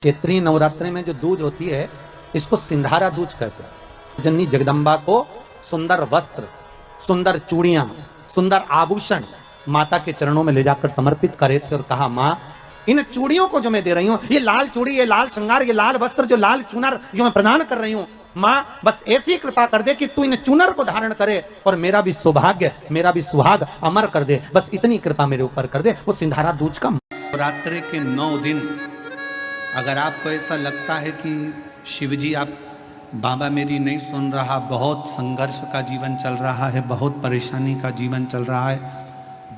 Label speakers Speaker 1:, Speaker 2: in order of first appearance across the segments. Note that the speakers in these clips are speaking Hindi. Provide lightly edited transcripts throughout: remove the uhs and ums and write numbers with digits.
Speaker 1: चैत्री नवरात्रि में जो दूज होती है इसको सिंधारा दूज कहते हैं। जननी जगदम्बा को सुंदर वस्त्र, सुंदर चूड़ियां, सुंदर आभूषण माता के चरणों में ले जाकर समर्पित करे थे और कहा, माँ इन चूड़ियों को जो मैं दे रही हूँ, ये लाल चूड़ी, ये लाल श्रृंगार, ये लाल वस्त्र, जो लाल चुनर जो मैं प्रदान कर रही हूँ, माँ बस ऐसी कृपा कर दे कि तू इन चुनर को धारण करे और मेरा भी सौभाग्य, मेरा भी सुहाग अमर कर दे। बस इतनी कृपा मेरे ऊपर कर दे। वो सिंधारा दूज का
Speaker 2: नवरात्रि के 9 दिन अगर आपको ऐसा लगता है कि शिवजी आप बाबा मेरी नहीं सुन रहा, बहुत संघर्ष का जीवन चल रहा है, बहुत परेशानी का जीवन चल रहा है,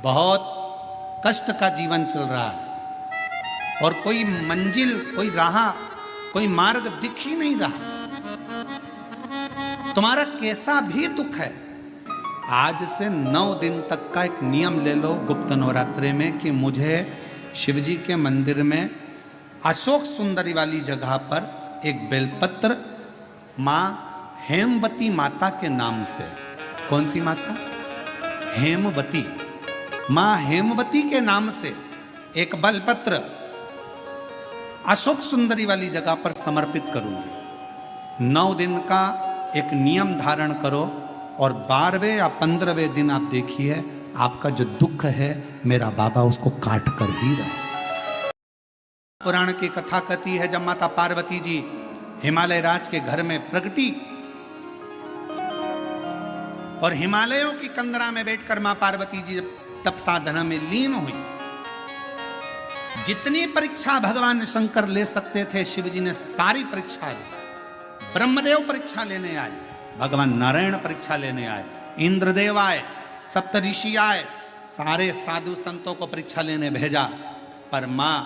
Speaker 2: बहुत कष्ट का जीवन चल रहा है और कोई मंजिल, कोई राह, कोई मार्ग दिख ही नहीं रहा, तुम्हारा कैसा भी दुख है, आज से 9 दिन तक का एक नियम ले लो गुप्त नवरात्रि में कि मुझे शिवजी के मंदिर में अशोक सुंदरी वाली जगह पर एक बेलपत्र माँ हेमवती माता के नाम से, कौन सी माता? हेमवती, माँ हेमवती के नाम से एक बेलपत्र अशोक सुंदरी वाली जगह पर समर्पित करूंगी। 9 दिन का एक नियम धारण करो और 12वें या 15वें दिन आप देखिए आपका जो दुख है मेरा बाबा उसको काट कर ही रहे। पुराण की कथा कहती है जब माता पार्वती जी हिमालय राज के घर में प्रगटी और हिमालयों की कंदरा में बैठकर मां पार्वती जी तप साधना में लीन हुई, जितनी परीक्षा भगवान शंकर ले सकते थे शिव जी ने सारी परीक्षा ली। ब्रह्मदेव परीक्षा लेने आए, भगवान नारायण परीक्षा लेने आए, इंद्रदेव आए, सप्तऋषि आए, सारे साधु संतों को परीक्षा लेने भेजा, पर मां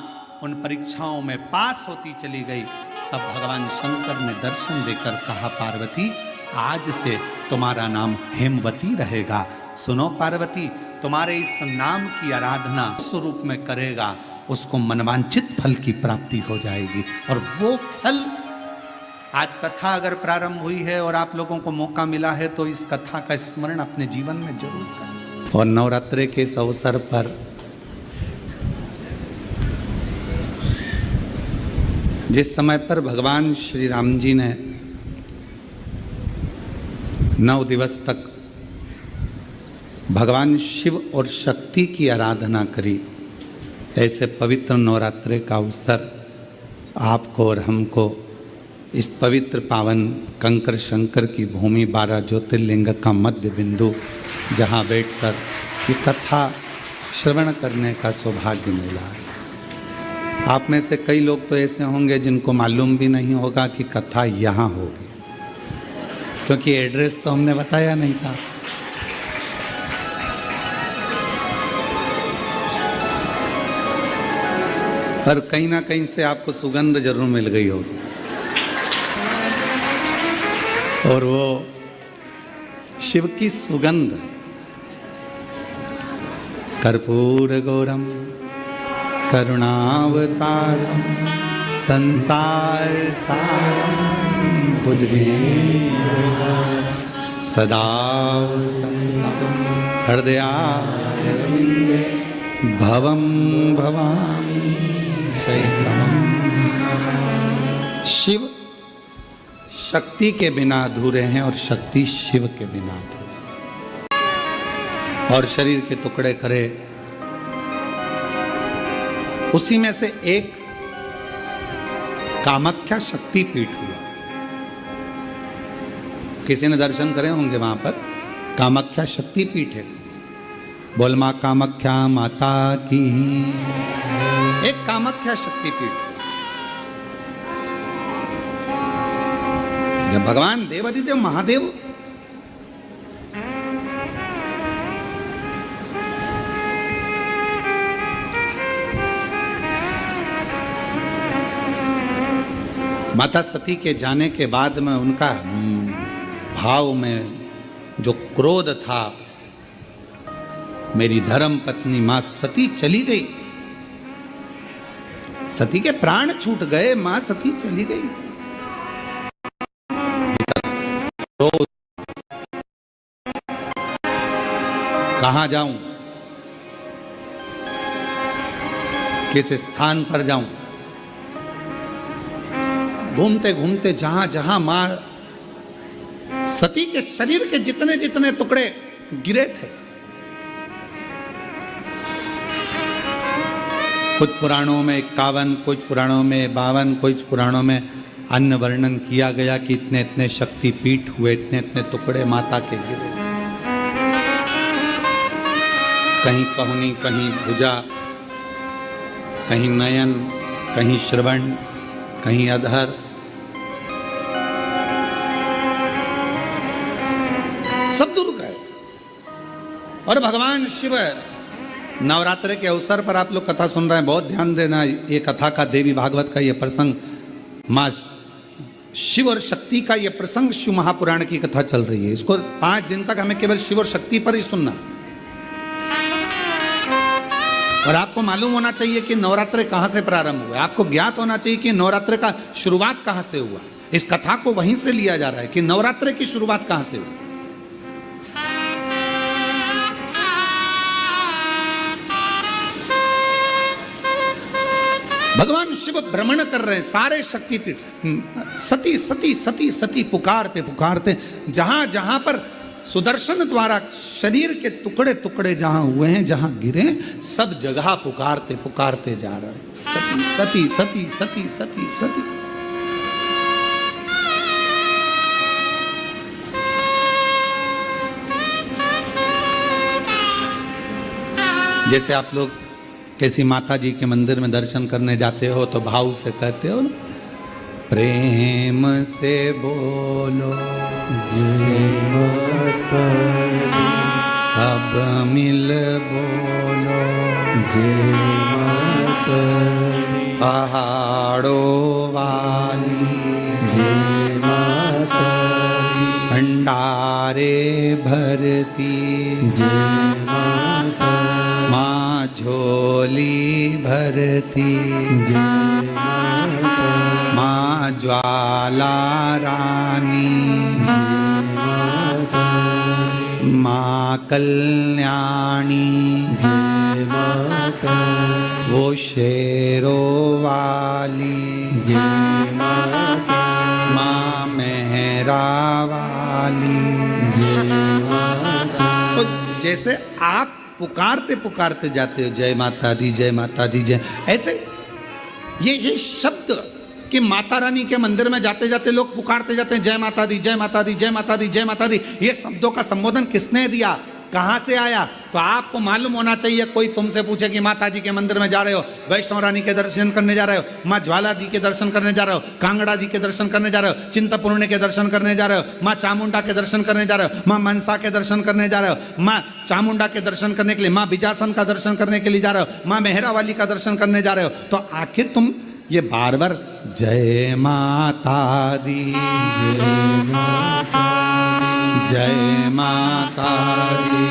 Speaker 2: उन परीक्षाओं में पास होती चली गई। तब भगवान शंकर ने दर्शन देकर कहा, पार्वती आज से तुम्हारा नाम हेमवती रहेगा। सुनो पार्वती, तुम्हारे इस नाम की आराधना स्वरूप में करेगा उसको मनवांछित फल की प्राप्ति हो जाएगी। और वो फल, आज कथा अगर प्रारंभ हुई है और आप लोगों को मौका मिला है तो इस कथा का स्मरण अपने जीवन में जरूर करें। और नवरात्रि के इस अवसर पर जिस समय पर भगवान श्री राम जी ने 9 दिवस तक भगवान शिव और शक्ति की आराधना करी, ऐसे पवित्र नवरात्रि का अवसर आपको और हमको इस पवित्र पावन कंकर शंकर की भूमि 12 ज्योतिर्लिंग का मध्य बिंदु जहाँ बैठकर ये कथा श्रवण करने का सौभाग्य मिला है। आप में से कई लोग तो ऐसे होंगे जिनको मालूम भी नहीं होगा कि कथा यहाँ होगी, क्योंकि एड्रेस तो हमने बताया नहीं था। पर कहीं ना कहीं से आपको सुगंध जरूर मिल गई होगी और वो शिव की सुगंध, कर्पूर गौरम करुणावतारम संसार सारम भुजगेन्द्रहारं सदा वसन्तं हृदयारविन्दे भवं भवामि शैतम्। शिव शक्ति के बिना अधूरे हैं और शक्ति शिव के बिना अधूरी। और शरीर के टुकड़े करे, उसी में से एक कामाख्या शक्ति पीठ हुआ। किसी ने दर्शन करे होंगे वहां पर, कामाख्या शक्ति पीठ है। बोल मां कामाख्या माता की, एक कामाख्या शक्ति पीठ। जब भगवान देवाधिदेव महादेव माता सती के जाने के बाद में उनका भाव में जो क्रोध था, मेरी धर्म पत्नी मां सती चली गई, सती के प्राण छूट गए, मां सती चली गई। क्रोध, कहां जाऊं, किस स्थान पर जाऊं, घूमते घूमते जहां जहां मां सती के शरीर के जितने जितने टुकड़े गिरे थे, कुछ पुराणों में 51, कुछ पुराणों में 52, कुछ पुराणों में अन्य वर्णन किया गया कि इतने इतने शक्तिपीठ हुए, इतने इतने टुकड़े माता के गिरे। कहीं पहुनी, कहीं भुजा, कहीं नयन, कहीं श्रवण, कहीं अधर। सब दूर गए। और भगवान शिव, नवरात्र के अवसर पर आप लोग कथा सुन रहे हैं, बहुत ध्यान देना। ये कथा का, देवी भागवत का ये प्रसंग, माँ शिव और शक्ति का ये प्रसंग शिव महापुराण की कथा चल रही है। इसको 5 दिन तक हमें केवल शिव और शक्ति पर ही सुनना। और आपको मालूम होना चाहिए कि नवरात्र कहां से प्रारंभ हुआ। आपको ज्ञात होना चाहिए कि नवरात्र का शुरुआत कहां से हुआ। इस कथा को वहीं से लिया जा रहा है कि नवरात्र की शुरुआत कहां से हुई। भगवान शिव भ्रमण कर रहे हैं सारे शक्तिपीठ, सती सती सती सती पुकारते पुकारते जहां जहां पर सुदर्शन द्वारा शरीर के टुकड़े टुकड़े जहां हुए हैं, जहां गिरे, सब जगह पुकारते पुकारते जा रहे हैं, सती सती सती सती सती सती। जैसे आप लोग किसी माता जी के मंदिर में दर्शन करने जाते हो तो भाव से कहते हो ना, प्रेम से बोलो जय माता दी, सब मिल बोलो जय माता दी, पहाड़ों वाली जय माता दी, भंडारे भरती जय माता, माँ झोली भरती जय माता, माँ ज्वाला रानी जय माता, माँ कल्याणी जय माता, वो शेरों वाली जय माता, माँ मेहरा वाली जय माता। तो जैसे आप पुकारते पुकारते जाते हो जय माता दी जय माता दी जय, ऐसे ये शब्द कि माता रानी के मंदिर में जाते जाते लोग पुकारते जाते हैं जय माता दी जय माता दी जय माता दी जय माता दी। ये शब्दों का संबोधन किसने दिया, कहां से आया? तो आपको मालूम होना चाहिए। कोई तुमसे पूछे कि माता जी के मंदिर में जा रहे हो, वैष्णव रानी के दर्शन करने जा रहे हो, माँ ज्वाला जी के दर्शन करने जा रहे हो, कांगड़ा जी के दर्शन करने जा रहे हो, चिंतपूर्णी के दर्शन करने जा रहे हो, माँ चामुंडा के दर्शन करने जा रहे हो, माँ मनसा के दर्शन करने जा रहे हो, माँ चामुंडा के दर्शन करने के लिए, माँ बिजासन का दर्शन करने के लिए जा रहे हो, माँ मेहरा वाली का दर्शन करने जा रहे हो, तो आखिर तुम ये बार बार जय माता दी जय माता दी जय माता दी,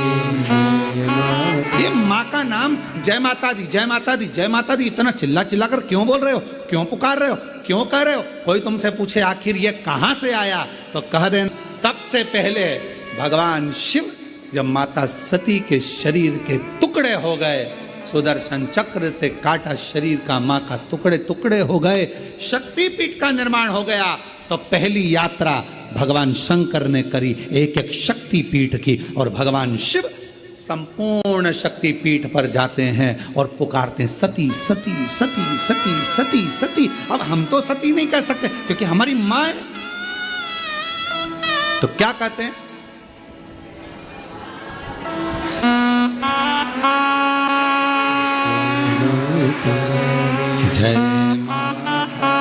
Speaker 2: ये माँ का नाम जय माता दी जय माता दी जय माता दी इतना चिल्ला चिल्ला कर क्यों बोल रहे हो, क्यों पुकार रहे हो, क्यों कह रहे हो? कोई तुमसे पूछे आखिर ये कहां से आया, तो कह दें सबसे पहले भगवान शिव जब माता सती के शरीर के टुकड़े हो गए, सुदर्शन चक्र से काटा शरीर का मां का टुकड़े टुकड़े हो गए, शक्तिपीठ का निर्माण हो गया, तो पहली यात्रा भगवान शंकर ने करी एक एक शक्तिपीठ की, और भगवान शिव संपूर्ण शक्तिपीठ पर जाते हैं और पुकारते हैं सती सती सती सती सती सती। अब हम तो सती नहीं कह सकते क्योंकि हमारी मां है, तो क्या कहते हैं? जय माता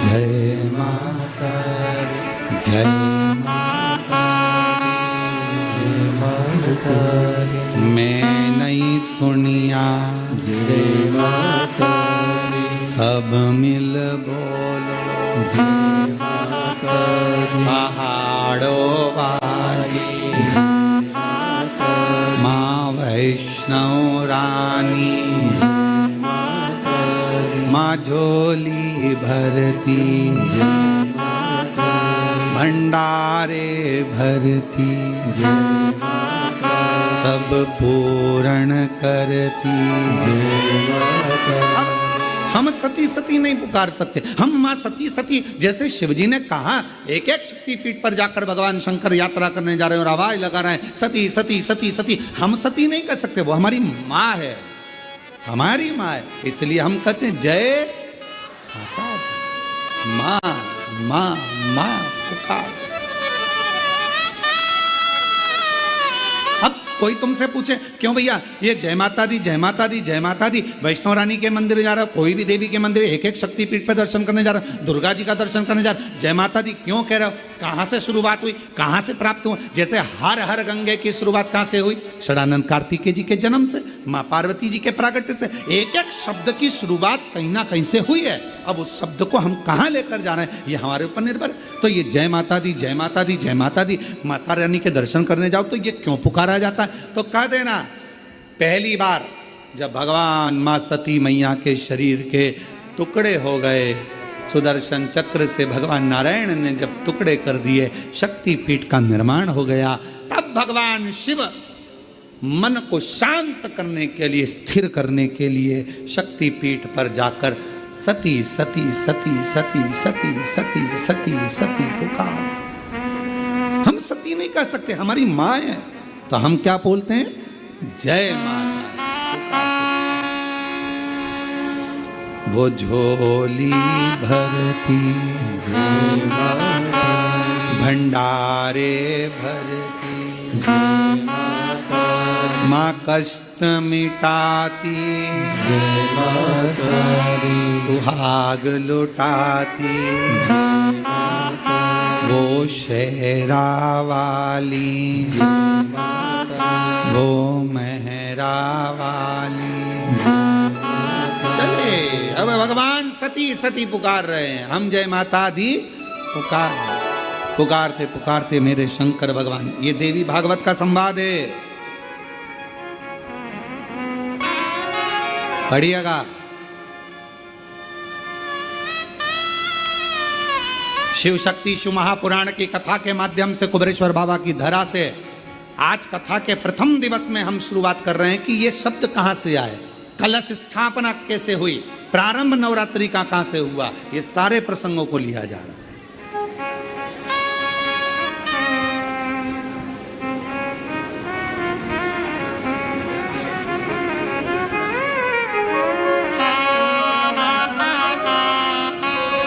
Speaker 2: जय माता जय माता जय माता, मैं नहीं सुनिया जय माता, सब मिल बोलो जय माता, पहाड़ों वाली जय माता, माँ वैष्णव रानी जय माता, माँ झोली भरती जय माता, भंडारे भरती जय माता, सब पूर्ण करती जय माता। हम सती सती नहीं पुकार सकते, हम माँ सती सती, जैसे शिवजी ने कहा एक एक शक्तिपीठ पर जाकर भगवान शंकर यात्रा करने जा रहे हैं और आवाज लगा रहे हैं सती सती सती सती, हम सती नहीं कर सकते, वो हमारी माँ है, हमारी माँ है, इसलिए हम कहते हैं जय माता दी, माँ माँ माँ पुकार। अब कोई तुमसे पूछे क्यों भैया ये जय माता दी जय माता दी जय माता दी, वैष्णव रानी के मंदिर जा रहा हो, कोई भी देवी के मंदिर एक एक शक्तिपीठ पर दर्शन करने जा रहा हो, दुर्गा जी का दर्शन करने जा रहा हो, जय माता दी क्यों कह रहे हो? कहाँ से शुरुआत हुई, कहाँ से प्राप्त हुआ? जैसे हर हर गंगे की शुरुआत कहाँ से हुई? षडानंद कार्तिकेय जी के जन्म से, माँ पार्वती जी के प्रागट्य से। एक एक शब्द की शुरुआत कहीं ना कहीं से हुई है। अब उस शब्द को हम कहाँ लेकर जा रहे हैं ये हमारे ऊपर निर्भर है। तो ये जय माता दी जय माता दी जय माता दी, माता रानी के दर्शन करने जाओ तो ये क्यों पुकारा जाता है? तो कह देना पहली बार जब भगवान माँ सती मैया के शरीर के टुकड़े हो गए, सुदर्शन चक्र से भगवान नारायण ने जब टुकड़े कर दिए, शक्तिपीठ का निर्माण हो गया, तब भगवान शिव मन को शांत करने के लिए, स्थिर करने के लिए शक्तिपीठ पर जाकर सती सती सती सती सती सती सती सती पुकार। हम सती नहीं कह सकते, हमारी माँ है, तो हम क्या बोलते हैं? जय माता। वो झोली भरती भंडारे भरती, माँ कष्ट मिटाती सुहाग लुटाती, वो शेरा वाली वो मेहरा वाली। चले अब भगवान सती सती पुकार रहे हैं, हम जय माता दी पुकारते पुकारते मेरे शंकर भगवान। ये देवी भागवत का संवाद है, पढ़िएगा। शिव शक्ति शिव महापुराण की कथा के माध्यम से कुबेरेश्वर बाबा की धरा से आज कथा के प्रथम दिवस में हम शुरुआत कर रहे हैं कि ये शब्द कहां से आए, कलश स्थापना कैसे हुई, प्रारंभ नवरात्रि का कहां से हुआ, ये सारे प्रसंगों को लिया जा रहा है।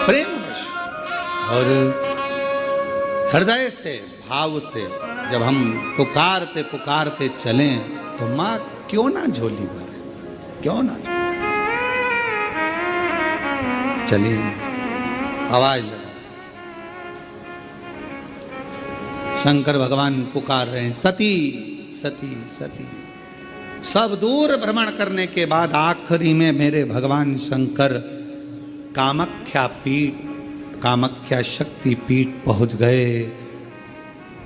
Speaker 2: प्रेमवश और हृदय से भाव से जब हम पुकारते पुकारते चलें तो माँ क्यों ना झोली भरे, क्यों ना चलिए आवाज लगा। शंकर भगवान पुकार रहे हैं सती सती सती। सब दूर भ्रमण करने के बाद आखिरी में मेरे भगवान शंकर कामाख्या पीठ, कामाख्या शक्ति पीठ पहुंच गए।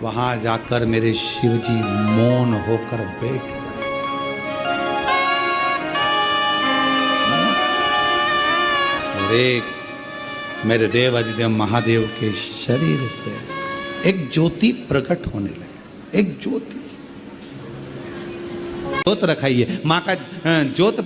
Speaker 2: वहां जाकर मेरे शिवजी मौन होकर बैठ गए। और एक मेरे देव अधिदेव महादेव के शरीर से एक ज्योति प्रकट होने लगी, एक ज्योति। जोत रखाई है, माँ का जोत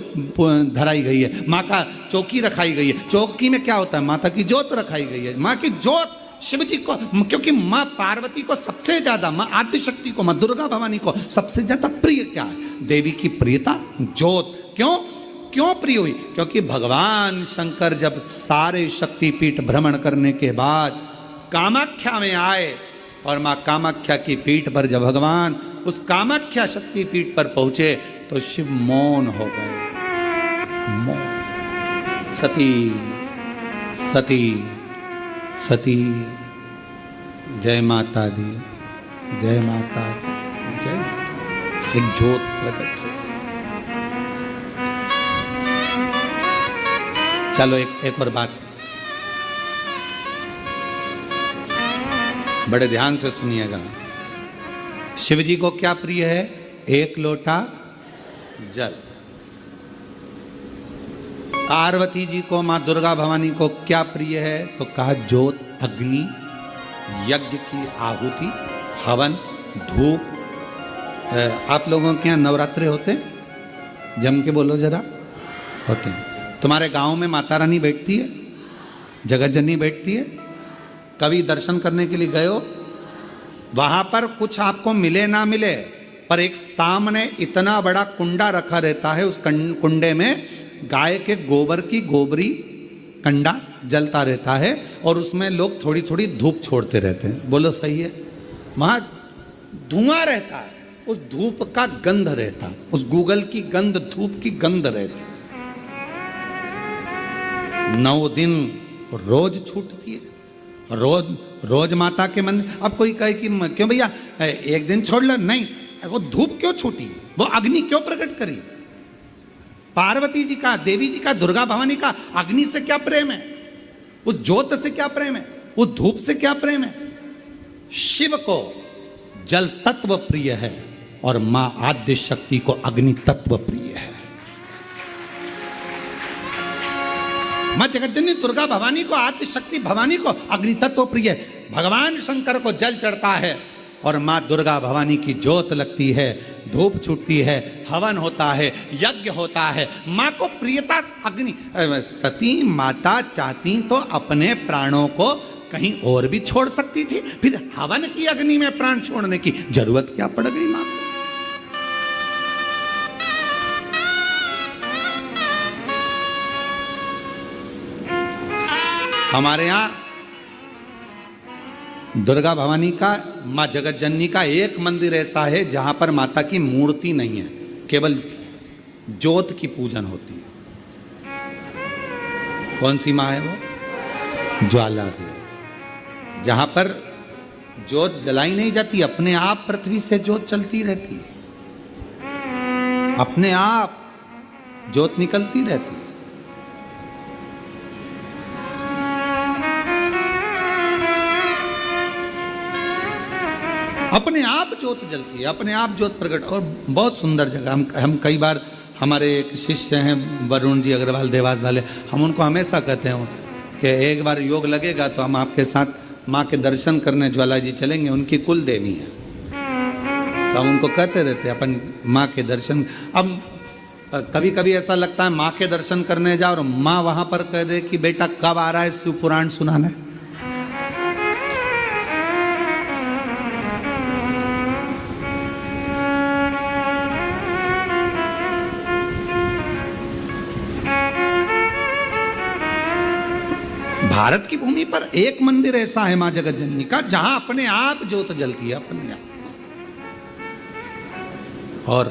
Speaker 2: धराई गई है, माँ का चौकी रखाई गई है। चौकी में क्या होता है? माता की जोत रखाई गई है। माँ की जोत शिव जी को, क्योंकि माँ पार्वती को सबसे ज्यादा, माँ आद्य शक्ति को, माँ दुर्गा भवानी को सबसे ज्यादा प्रिय क्या है? देवी की प्रियता जोत। क्यों क्यों प्रिय हुई? क्योंकि भगवान शंकर जब सारे शक्तिपीठ भ्रमण करने के बाद कामाख्या में आए और माँ कामाख्या की पीठ पर जब भगवान उस कामाख्या शक्तिपीठ पर पहुंचे तो शिव मौन हो गए। मौन। सती सती सती जय माता दी जय माता दी जय माता। एक ज्योत प्रकट हो। चलो एक और बात बड़े ध्यान से सुनिएगा। शिव जी को क्या प्रिय है? एक लोटा जल। पार्वती जी को, मां दुर्गा भवानी को क्या प्रिय है? तो कहा ज्योत, अग्नि, यज्ञ की आहुति, हवन, धूप। आप लोगों के यहाँ नवरात्रे होते हैं? जम के बोलो जरा। होते हैं। तुम्हारे गांव में माता रानी बैठती है, जगत जननी बैठती है? कभी दर्शन करने के लिए गए हो? वहां पर कुछ आपको मिले ना मिले, पर एक सामने इतना बड़ा कुंडा रखा रहता है, उस कुंडे में गाय के गोबर की गोबरी कंडा जलता रहता है और उसमें लोग थोड़ी थोड़ी धूप छोड़ते रहते हैं। बोलो सही है? वहां धुआं रहता है, उस धूप का गंध रहता, उस गूगल की गंध, धूप की गंध रहती। 9 दिन रोज छूटती है, रोज माता के मंदिर। अब कोई कहे कि क्यों भैया एक दिन छोड़ लो, नहीं, वो धूप क्यों छूटी, वो अग्नि क्यों प्रकट करी? पार्वती जी का, देवी जी का, दुर्गा भवानी का अग्नि से क्या प्रेम है? उस ज्योत से क्या प्रेम है? उस धूप से क्या प्रेम है? शिव को जल तत्व प्रिय है और मां आद्य शक्ति को अग्नि तत्व प्रिय है। मां जगतजननी दुर्गा भवानी को, आद्य शक्ति भवानी को अग्नि तत्व प्रिय है। भगवान शंकर को जल चढ़ता है और मां दुर्गा भवानी की ज्योत लगती है, धूप छूटती है, हवन होता है, यज्ञ होता है। मां को प्रियता अग्नि। सती माता चाहती तो अपने प्राणों को कहीं और भी छोड़ सकती थी, फिर हवन की अग्नि में प्राण छोड़ने की जरूरत क्या पड़ गई मां को? हमारे यहां दुर्गा भवानी का, मां जगत जननी का एक मंदिर ऐसा है जहां पर माता की मूर्ति नहीं है, केवल ज्योत की पूजन होती है। कौन सी मां है वो? ज्वाला देवी। जहां पर ज्योत जलाई नहीं जाती, अपने आप पृथ्वी से ज्योत चलती रहती है, अपने आप ज्योत निकलती रहती है। अपने आप ज्योत जलती है, अपने आप ज्योत प्रकट। और बहुत सुंदर जगह। हम कई बार, हमारे एक शिष्य हैं वरुण जी अग्रवाल देवास वाले, हम उनको हमेशा कहते हैं कि एक बार योग लगेगा तो हम आपके साथ माँ के दर्शन करने ज्वाला जी चलेंगे। उनकी कुल देवी है, तो हम उनको कहते रहते हैं अपन माँ के दर्शन। अब कभी कभी ऐसा लगता है माँ के दर्शन करने जाओ और माँ वहाँ पर कह दे कि बेटा कब आ रहा है शिव पुराण सुनाने। भारत की भूमि पर एक मंदिर ऐसा है मां जगत जननी का जहां अपने आप ज्योत जलती है, अपने आप, और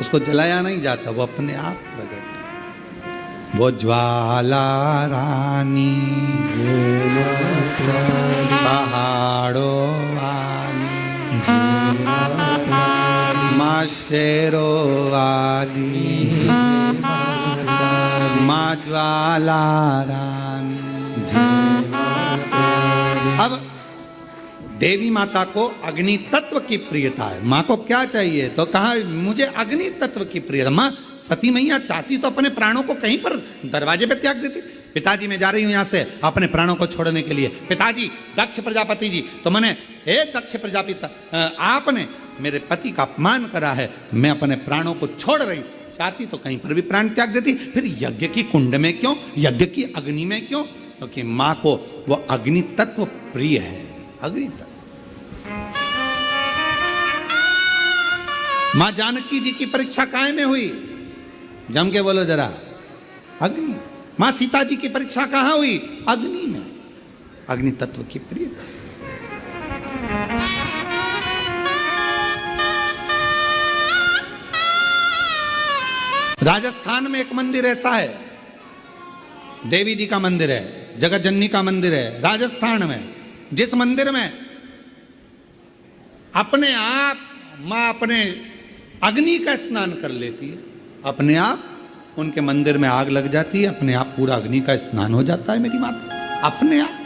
Speaker 2: उसको जलाया नहीं जाता, वो अपने आप प्रकट है। वो ज्वाला रानी पहाड़ों वाली, मां शेरों वाली, मां ज्वाला रानी। अब देवी माता को अग्नि तत्व की प्रियता है। माँ को क्या चाहिए? तो कहा मुझे अग्नि तत्व की प्रियता। माँ सती मैया चाहती तो अपने प्राणों को कहीं पर दरवाजे पे त्याग देती। पिताजी मैं जा रही हूं यहां से अपने प्राणों को छोड़ने के लिए। पिताजी, दक्ष प्रजापति जी, तो मैंने, हे दक्ष प्रजापति, आपने मेरे पति का अपमान करा है, मैं अपने प्राणों को छोड़ रही। चाहती तो कहीं पर भी प्राण त्याग देती। फिर यज्ञ की कुंड में क्यों? यज्ञ की अग्नि में क्यों? क्योंकि मां को वो अग्नि तत्व प्रिय है। अग्नि तत्व। मां जानकी जी की परीक्षा काहे में हुई? जम के बोलो जरा। अग्नि। मां सीता जी की परीक्षा कहां हुई? अग्नि में। अग्नि तत्व की प्रियता। राजस्थान में एक मंदिर ऐसा है, देवी जी का मंदिर है, जगत जननी का मंदिर है राजस्थान में, जिस मंदिर में अपने आप मां अपने अग्नि का स्नान कर लेती है। अपने आप उनके मंदिर में आग लग जाती है, अपने आप पूरा अग्नि का स्नान हो जाता है मेरी माता, अपने आप।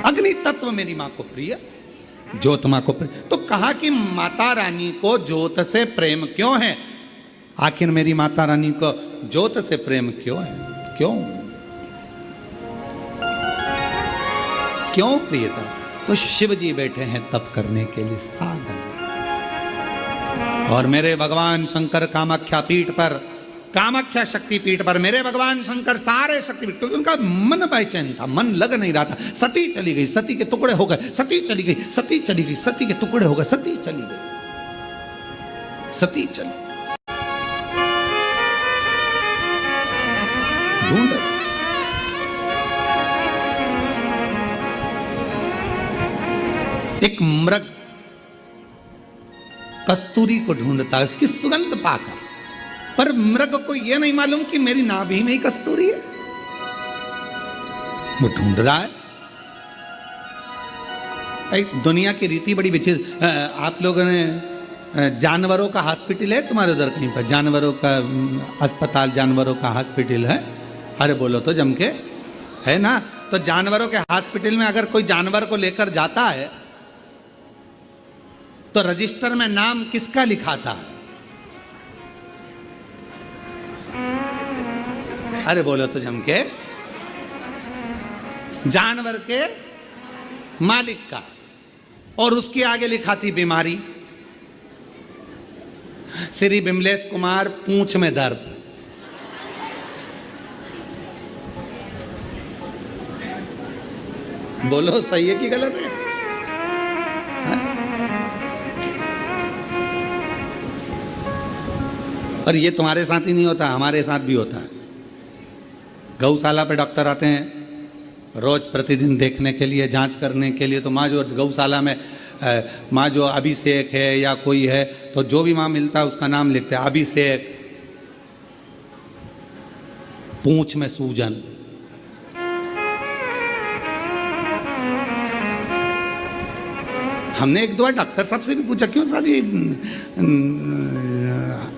Speaker 2: अग्नि तत्व मेरी मां को प्रिय, ज्योत मां को प्रिय। तो कहा कि माता रानी को ज्योत से प्रेम क्यों है? आखिर मेरी माता रानी को ज्योत से प्रेम क्यों है? क्यों क्यों प्रियता? तो शिव जी बैठे हैं तप करने के लिए, साधन। और मेरे भगवान शंकर कामाख्या पीठ पर, कामाख्या शक्ति पीठ पर मेरे भगवान शंकर सारे शक्तिपीठ, क्योंकि उनका मन बेचैन था, मन लग नहीं रहा था। सती चली गई, सती के टुकड़े हो गए, सती चली गई, सती चली गई, सती के टुकड़े हो गए, सती चली गई, सती चली ढूंढ। एक मृग कस्तूरी को ढूंढता है, उसकी सुगंध पाकर, पर मृग को यह नहीं मालूम कि मेरी नाभि में ही कस्तूरी है। वो ढूंढ रहा है। दुनिया की रीति बड़ी विचित्र। आप लोगों ने जानवरों का हॉस्पिटल है तुम्हारे उधर कहीं पर? जानवरों का अस्पताल, जानवरों का हॉस्पिटल है? अरे बोलो तो जम के, है ना? तो जानवरों के हॉस्पिटल में अगर कोई जानवर को लेकर जाता है तो रजिस्टर में नाम किसका लिखा था? अरे बोलो तो जम के, जानवर के मालिक का, और उसके आगे लिखा थी बीमारी, श्री बिमलेश कुमार पूंछ में दर्द। बोलो सही है कि गलत है? और ये तुम्हारे साथ ही नहीं होता, हमारे साथ भी होता है। गौशाला पे डॉक्टर आते हैं रोज प्रतिदिन देखने के लिए, जांच करने के लिए। तो माँ जो गौशाला में माँ जो अभिषेक है या कोई है, तो जो भी माँ मिलता है उसका नाम लिखते हैं, अभिषेक, पूंछ में सूजन। हमने एक दो बार डॉक्टर साहब से भी पूछा, क्यों साहब ये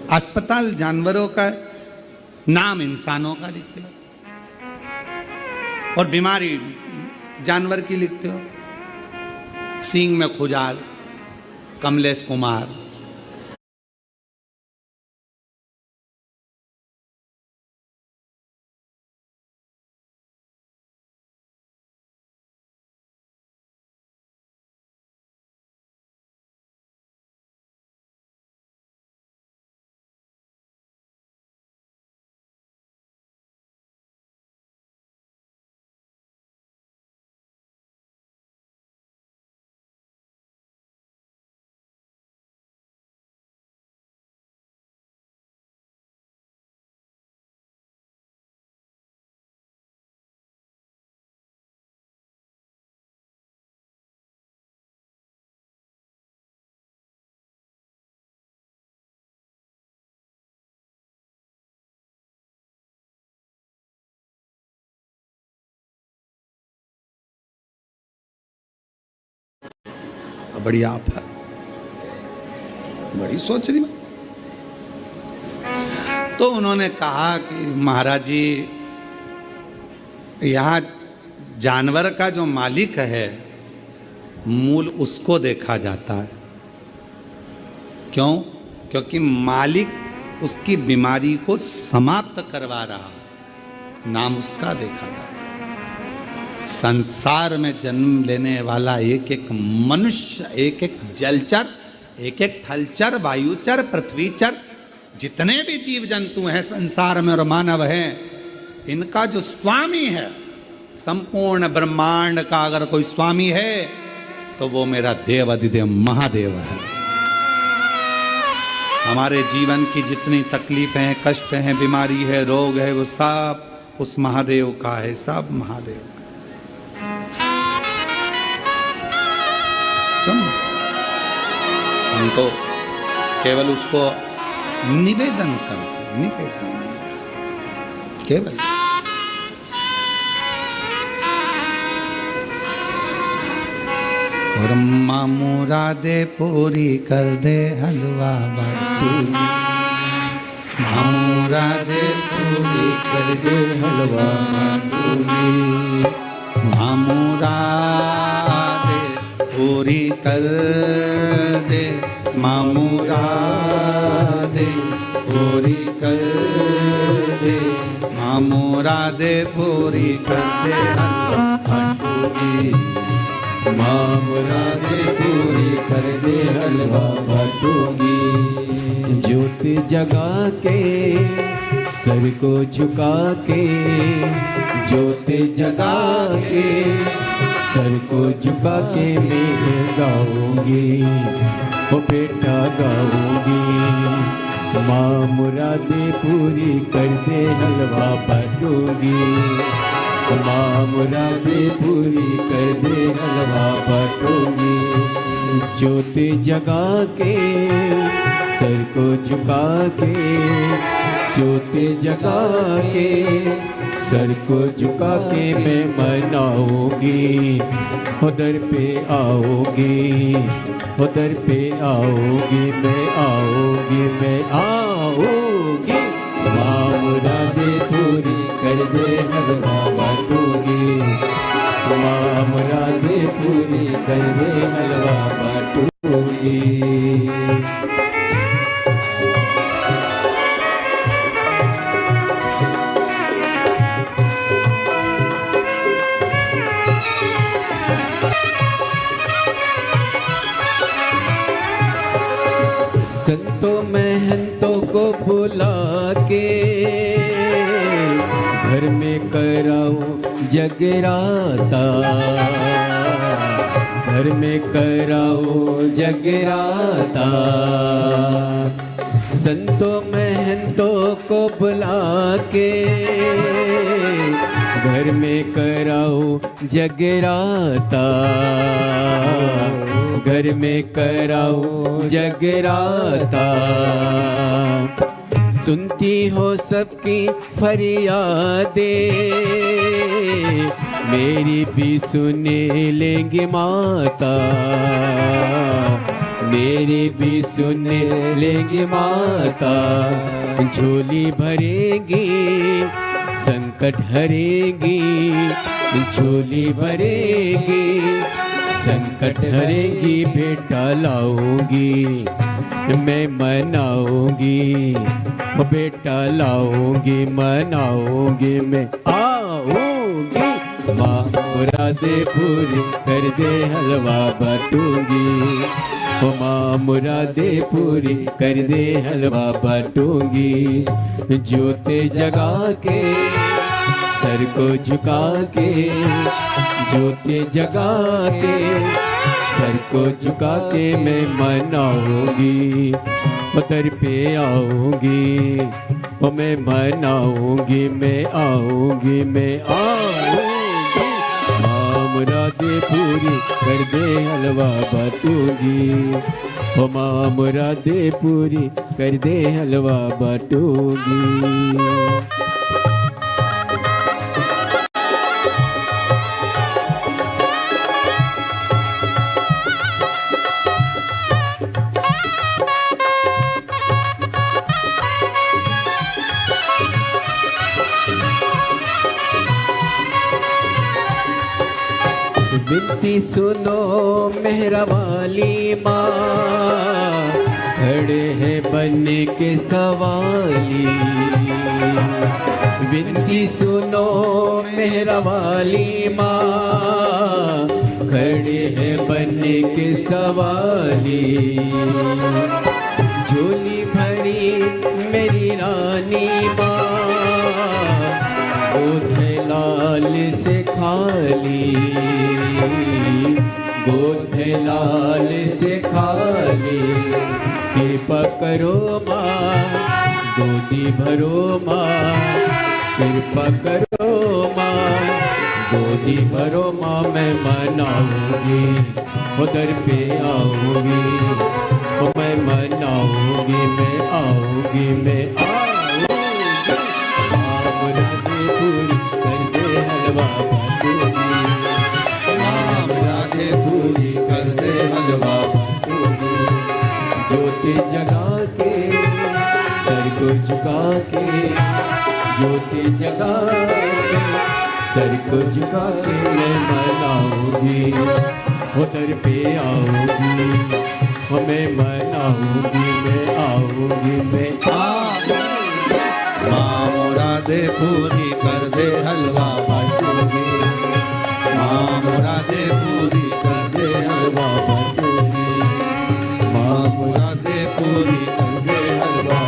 Speaker 2: अस्पताल जानवरों का, नाम इंसानों का लिखते हो और बीमारी जानवर की लिखते हो? सींग में खुजाल, कमलेश कुमार। बड़ी आप है, बड़ी सोच रही। तो उन्होंने कहा कि महाराज जी, यहाँ जानवर का जो मालिक है मूल उसको देखा जाता है। क्यों? क्योंकि मालिक उसकी बीमारी को समाप्त करवा रहा, नाम उसका देखा जाता है। संसार में जन्म लेने वाला एक एक मनुष्य, एक एक जलचर, एक एक थलचर, वायुचर, पृथ्वीचर, जितने भी जीव जंतु हैं संसार में और मानव हैं, इनका जो स्वामी है, संपूर्ण ब्रह्मांड का अगर कोई स्वामी है तो वो मेरा देव अधिदेव महादेव है। हमारे जीवन की जितनी तकलीफें हैं, कष्ट हैं, बीमारी है, रोग है, वो सब उस महादेव का है, सब महादेव का। हम तो केवल उसको निवेदन करते, निवेदन केवल। और मामूरा दे पूरी कर दे हलवा बाटू, मामूरा दे पूरी कर दे हलवा बाटू, मामूरा पूरी कर दे, मामूरा दे पूरी कर दे, मामूरा दे पूरी कर दे हलवा बाटूगी, मामूरा दे पूरी कर दे हलवा बाटूगी।
Speaker 3: ज्योत जगा के सर को झुका के, ज्योत जगा के सर को झुका के मैं गाऊंगी, ओ बेटा गाऊंगी। माँ मुरादें पूरी कर दे हलवा बाटूंगी, माँ मुरादें पूरी कर दे हलवा बाटूंगी। ज्योत जगा के सर को झुका के, ज्योत जगा के सर को झुका के मैं मनाऊंगी, उधर पे आओगी, उधर पे आओगी, मैं आऊंगी, मैं आऊंगी। माँ मुरादें पूरी कर दे हलवा बाटूंगी, माँ मुरादें पूरी कर दे हलवा बाटूंगी। संतों महंतों को बुला के घर में कराऊं जगराता, घर में कराऊं जगराता। संतों महंतों को बुला के घर में कराऊं जगराता, घर में कराऊं जगराता। सुनती हो सबकी फरियादें, मेरी भी सुने लेंगे माता, मेरी भी सुने लेंगे माता। झोली भरेंगी संकट हरेंगी, झोली भरेंगी संकट हरेंगी। बेटा लाऊंगी मैं मनाऊंगी, बेटा लाऊंगी मनाऊंगी, मैं आऊंगी। माँ मुरादें पूरी कर दे हलवा बाटूंगी, माँ मुरादें पूरी कर दे हलवा बाटूंगी। ज्योत जगा के सर को झुका के, ज्योत जगा के सर को झुका के मैं मनाऊंगी, उधर पे आऊंगी, ओ मैं मनाऊंगी, मैं आऊंगी, मैं आऊंगी। माँ मुरादें पूरी कर दे हलवा बाटूंगी, ओ माँ मुरादें पूरी कर दे हलवा बाटूंगी। विनती सुनो मेहरा वाली माँ, खड़े हैं बनने के सवाली। विनती सुनो मेहरा वाली माँ, खड़े हैं बनने के सवाली। झोली भरी मेरी रानी माँ, गोद है लाल से खाली, गोद है लाल से खाली। कृपा करो माँ गोदी भरो माँ, कृपा करो माँ गोदी भरो माँ। मैं मनाऊंगी उधर पे आऊंगी, मैं मनाऊंगी, मैं आऊंगी, मैं आऊंगी। माँ मुरादें पूरी कर दे हलवा बाटूंगी, माँ मुरादें पूरी कर दे हलवा बाटूंगी। ज्योत जगा के सर को झुका के, ज्योत जगा के सर को झुका के मैं मनाऊंगी, उधर पे आऊंगी, मैं मनाऊंगी, मैं आऊंगी, मैं आऊंगी।
Speaker 2: माँ मुरादें पूरी कर दे हलवा बाटूंगी, माँ मुरादें पूरी कर दे हलवा बाटूंगी, माँ मुरादें पूरी कर दे हलवा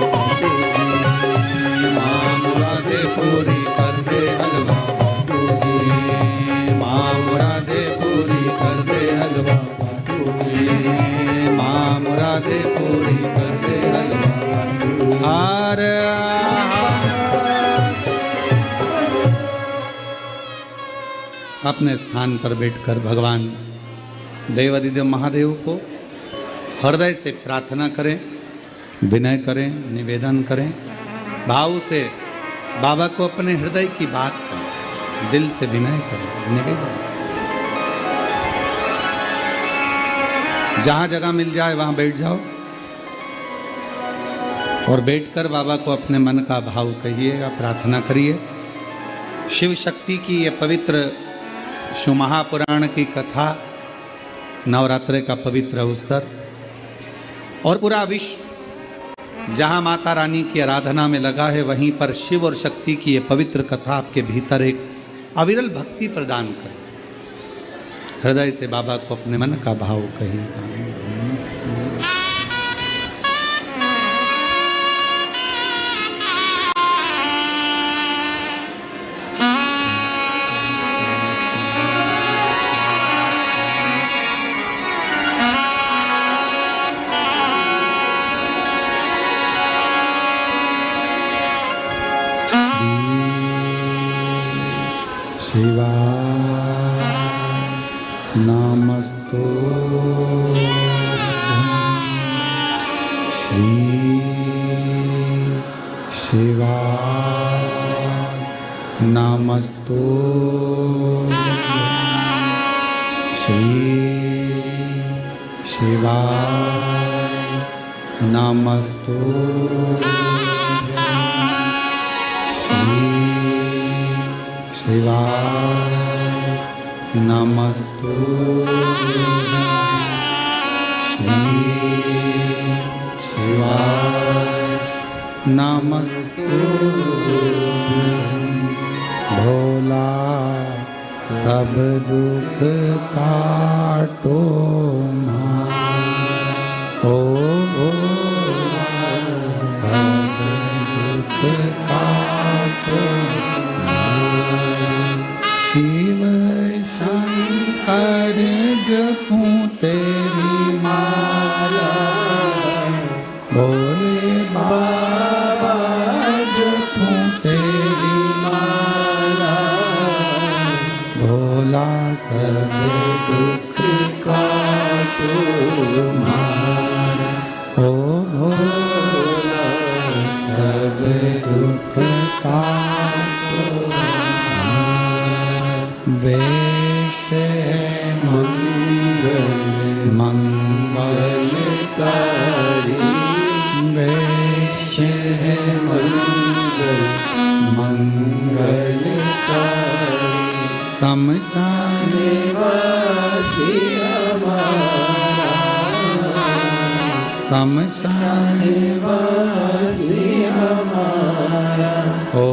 Speaker 2: अपने स्थान पर बैठकर भगवान देवादिदेव महादेव को हृदय से प्रार्थना करें, विनय करें, निवेदन करें, भाव से बाबा को अपने हृदय की बात करें, दिल से विनय करें, निवेदन। जहाँ जगह मिल जाए वहाँ बैठ जाओ और बैठकर बाबा को अपने मन का भाव कहिएगा, प्रार्थना करिए। शिव शक्ति की ये पवित्र शिव महापुराण की कथा, नवरात्रि का पवित्र अवसर और पूरा विश्व जहाँ माता रानी की आराधना में लगा है, वहीं पर शिव और शक्ति की ये पवित्र कथा आपके भीतर एक अविरल भक्ति प्रदान करे। हृदय से बाबा को अपने मन का भाव कहिएगा।
Speaker 4: नमस्तु श्री शिवाय नमस्तु श्री शिवाय नमस्तु श्री शिवाय नमस्तु श्री शिवाय नमस्तु भोला सब दुख काटो ना, ओ भोला सब दुख काटो ना। शिव शंकर जपूं तेरी माला, भोले बाबा जपूं तेरी माला, भोला सब दुख काटो मारा, ओ भोला सब दुख काटो मारा। वेश है मंगलकारी, वेश है मंगलकारी, शमशान निवासी हमारा, शमशान निवासी हमारा, ओ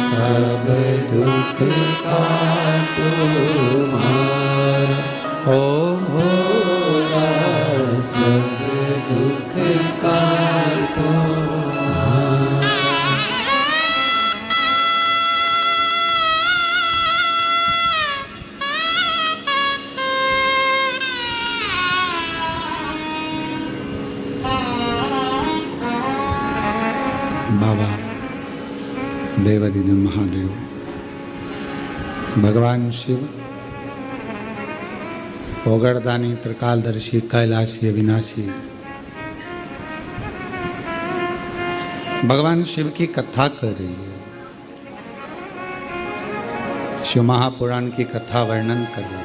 Speaker 4: सब दुख काटो मारा, ओ भोला सब दुख काटो मारा। बाबा देवादिदेव महादेव भगवान शिव ओगड़दानी त्रिकालदर्शी कैलाशी अविनाशी भगवान शिव की कथा कर रही है, शिव महापुराण की कथा वर्णन कर रही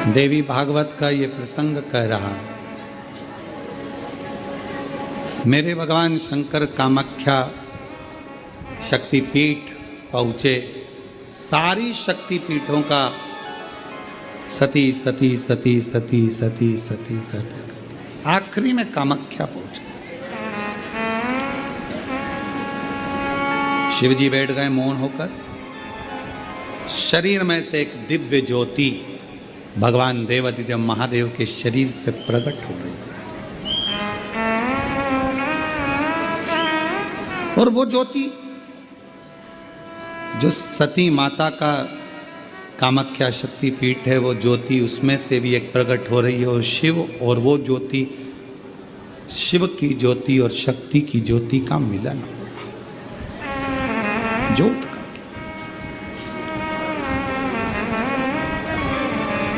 Speaker 4: है। देवी भागवत का ये प्रसंग कह रहा है, मेरे भगवान शंकर कामाख्या शक्तिपीठ पहुँचे, सारी शक्तिपीठों का सती सती सती सती सती सती कहते कहते आखिरी में कामाख्या पहुँचे। शिवजी बैठ गए मौन होकर, शरीर में से एक दिव्य ज्योति भगवान देवादिदेव महादेव के शरीर से प्रकट हो रही, और वो ज्योति जो सती माता का कामाख्या शक्ति पीठ है, वो ज्योति उसमें से भी एक प्रकट हो रही है, और शिव और वो ज्योति, शिव की ज्योति और शक्ति की ज्योति का मिलन हो रहा।
Speaker 2: ज्योत का।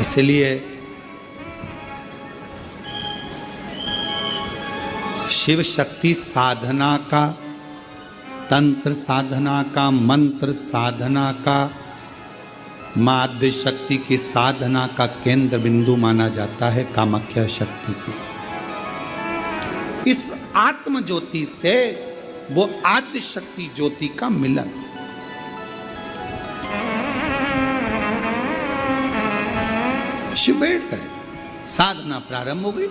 Speaker 2: इसलिए शिव शक्ति साधना का, तंत्र साधना का, मंत्र साधना का, मां आद्य शक्ति की साधना का केंद्र बिंदु माना जाता है कामाख्या शक्ति की। इस आत्म ज्योति से वो आद्य शक्ति ज्योति का मिलन। शिव बैठ गए, साधना प्रारंभ हो गई।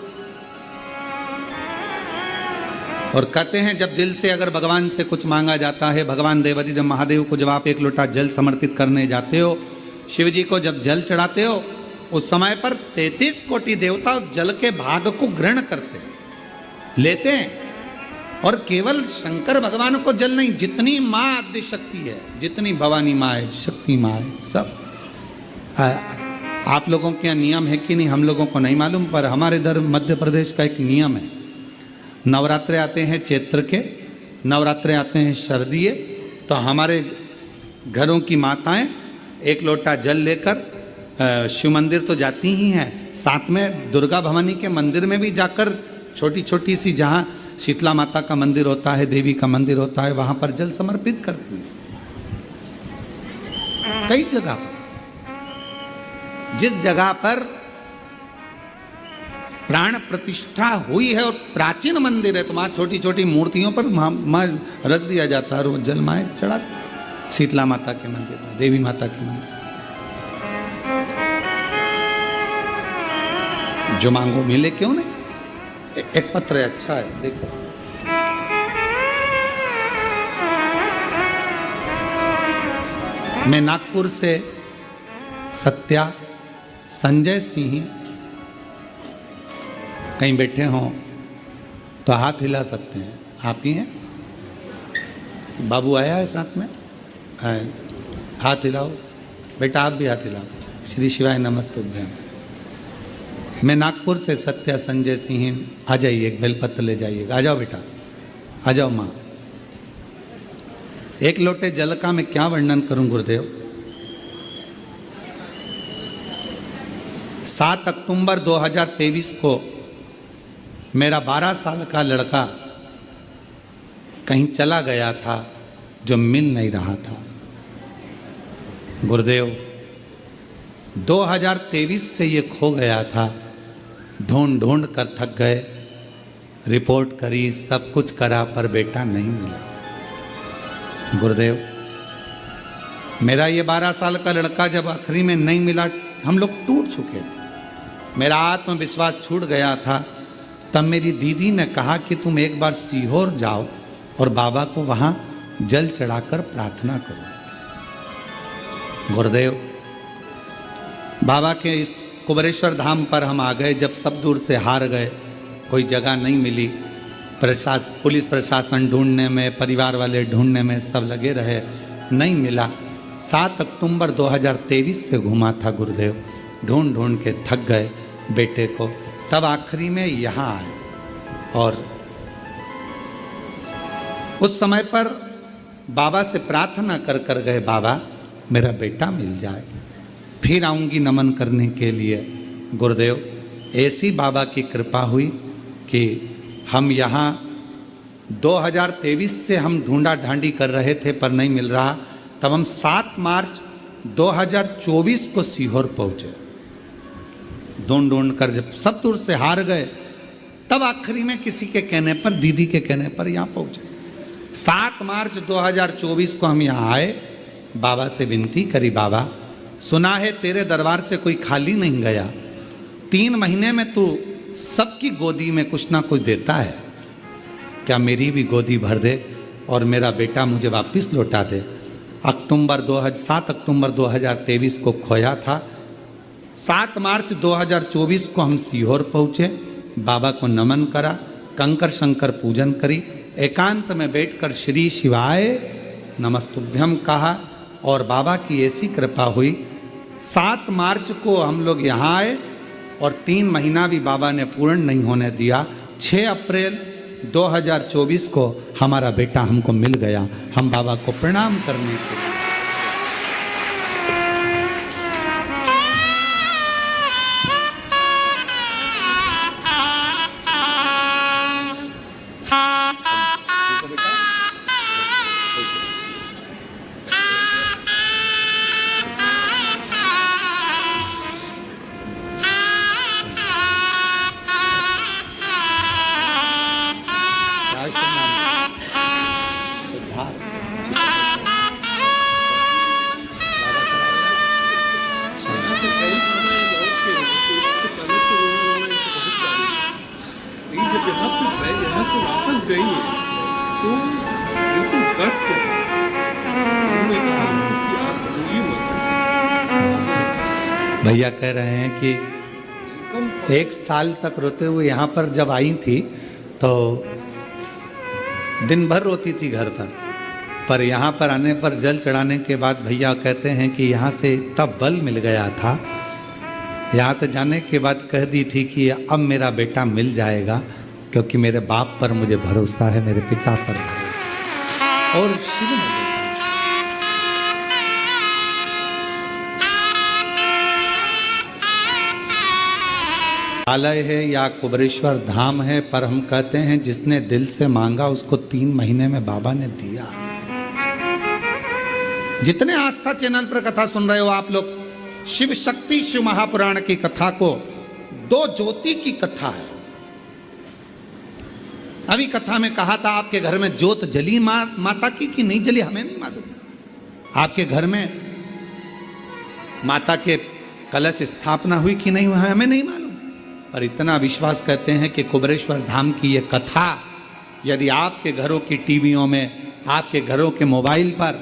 Speaker 2: और कहते हैं जब दिल से अगर भगवान से कुछ मांगा जाता है, भगवान देवाधिदेव महादेव को जब आप एक लोटा जल समर्पित करने जाते हो, शिव जी को जब जल चढ़ाते हो, उस समय पर 33 कोटि देवता उस जल के भाग को ग्रहण करते हैं, लेते हैं। और केवल शंकर भगवान को जल नहीं, जितनी माँ आद्य शक्ति है, जितनी भवानी माँ है, शक्ति माँ है, सब। आप लोगों के यहाँ नियम है कि नहीं हम लोगों को नहीं मालूम, पर हमारे इधर मध्य प्रदेश का एक नियम है। नवरात्रे आते हैं चैत्र के, नवरात्रे आते हैं शरदीय, तो हमारे घरों की माताएं एक लोटा जल लेकर शिव मंदिर तो जाती ही हैं, साथ में दुर्गा भवानी के मंदिर में भी जाकर छोटी छोटी सी, जहाँ शीतला माता का मंदिर होता है, देवी का मंदिर होता है, वहाँ पर जल समर्पित करती है। कई जगह पर, जिस जगह पर प्राण प्रतिष्ठा हुई है और प्राचीन मंदिर है, तो वहाँ छोटी छोटी मूर्तियों पर माँ रख दिया जाता है और वो जल माँ चढ़ाती। शीतला माता के मंदिर में, देवी माता के मंदिर, जो मांगो मिले, क्यों नहीं। एक पत्र है, अच्छा है, देखो। मैं नागपुर से सत्या संजय सिंह, कहीं बैठे हों तो हाथ हिला सकते हैं। आप ही हैं? बाबू आया है साथ में? हाथ हिलाओ बेटा, आप भी हाथ हिलाओ। श्री शिवाय नमस्तुभ्यम। मैं नागपुर से सत्या संजय सिंह। आ जाइए, एक बेलपत्र ले जाइएगा। आ जाओ बेटा, आ जाओ माँ। एक लोटे जल का मैं क्या वर्णन करूं गुरुदेव। 7 अक्टूबर 2023 को मेरा 12 साल का लड़का कहीं चला गया था, जो मिल नहीं रहा था। गुरुदेव 2023 से ये खो गया था, ढूंढ ढूंढ कर थक गए, रिपोर्ट करी, सब कुछ करा, पर बेटा नहीं मिला। गुरुदेव मेरा ये 12 साल का लड़का जब आखिरी में नहीं मिला, हम लोग टूट चुके थे, मेरा आत्मविश्वास छूट गया था। तब मेरी दीदी ने कहा कि तुम एक बार सीहोर जाओ और बाबा को वहाँ जल चढ़ाकर प्रार्थना करो। गुरुदेव बाबा के इस कुबरेश्वर धाम पर हम आ गए। जब सब दूर से हार गए, कोई जगह नहीं मिली, पुलिस प्रशासन ढूंढने में, परिवार वाले ढूंढने में, सब लगे रहे, नहीं मिला। 7 अक्टूबर 2023 से घूमा था गुरुदेव, ढूंढ ढूंढ के थक गए बेटे को। तब आखिरी में यहाँ आए और उस समय पर बाबा से प्रार्थना कर कर गए, बाबा मेरा बेटा मिल जाए, फिर आऊँगी नमन करने के लिए। गुरुदेव ऐसी बाबा की कृपा हुई कि हम यहाँ 2023 से हम ढूंढा ढांडी कर रहे थे, पर नहीं मिल रहा। तब हम 7 मार्च 2024 को सीहोर पहुँचे। ढूंढ ढूंढ कर जब सब दूर से हार गए, तब आखिरी में किसी के कहने पर, दीदी के कहने पर यहाँ पहुँचे। 7 मार्च 2024 को हम यहाँ आए, बाबा से विनती करी, बाबा सुना है तेरे दरबार से कोई खाली नहीं गया, 3 महीने में तू सबकी गोदी में कुछ ना कुछ देता है, क्या मेरी भी गोदी भर दे और मेरा बेटा मुझे वापस लौटा दे। 7 अक्टूबर 2023 को खोया था। 7 मार्च 2024 को हम सीहोर पहुँचे, बाबा को नमन करा, कंकर शंकर पूजन करी, एकांत में बैठकर श्री शिवाय नमस्तुभ्यम कहा और बाबा की ऐसी कृपा हुई। 7 मार्च को हम लोग यहाँ आए और 3 महीना भी बाबा ने पूर्ण नहीं होने दिया। 6 अप्रैल 2024 को
Speaker 4: हमारा बेटा हमको मिल गया, हम बाबा को प्रणाम करने के लिए। भैया कह रहे हैं कि 1 साल तक रोते हुए यहाँ पर जब आई थी तो दिन भर रोती थी घर पर यहाँ पर आने पर जल चढ़ाने के बाद भैया कहते हैं कि यहाँ से तब बल मिल गया था, यहाँ से जाने के बाद कह दी थी कि अब मेरा बेटा मिल जाएगा, क्योंकि मेरे बाप पर मुझे भरोसा है, मेरे पिता पर भरोसा है। और शिव ने आलय है या कुबरेश्वर धाम है, पर हम कहते हैं जिसने दिल से मांगा उसको 3 महीने में बाबा ने दिया। जितने आस्था चैनल पर कथा सुन रहे हो आप लोग, शिव शक्ति शिव महापुराण की कथा को 2 ज्योति की कथा है। अभी कथा में कहा था आपके घर में ज्योत जली माता की कि नहीं जली हमें नहीं मालूम, आपके घर में माता के कलश स्थापना हुई कि नहीं हुई हमें नहीं मालूम, पर इतना विश्वास कहते हैं कि कुबरेश्वर धाम की ये कथा यदि आपके घरों की टीवियों में, आपके घरों के मोबाइल पर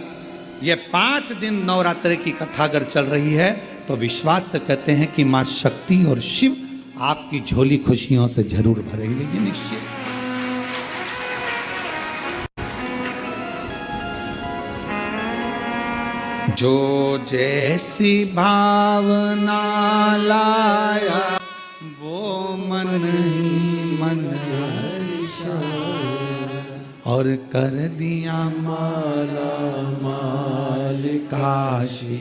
Speaker 4: ये 5 दिन नवरात्रि की कथा अगर चल रही है तो विश्वास से कहते हैं कि माँ शक्ति और शिव आपकी झोली खुशियों से जरूर भरेंगे, ये निश्चित। जो जैसी भावना लाया वो मन ही मन और कर दिया माला माल काशी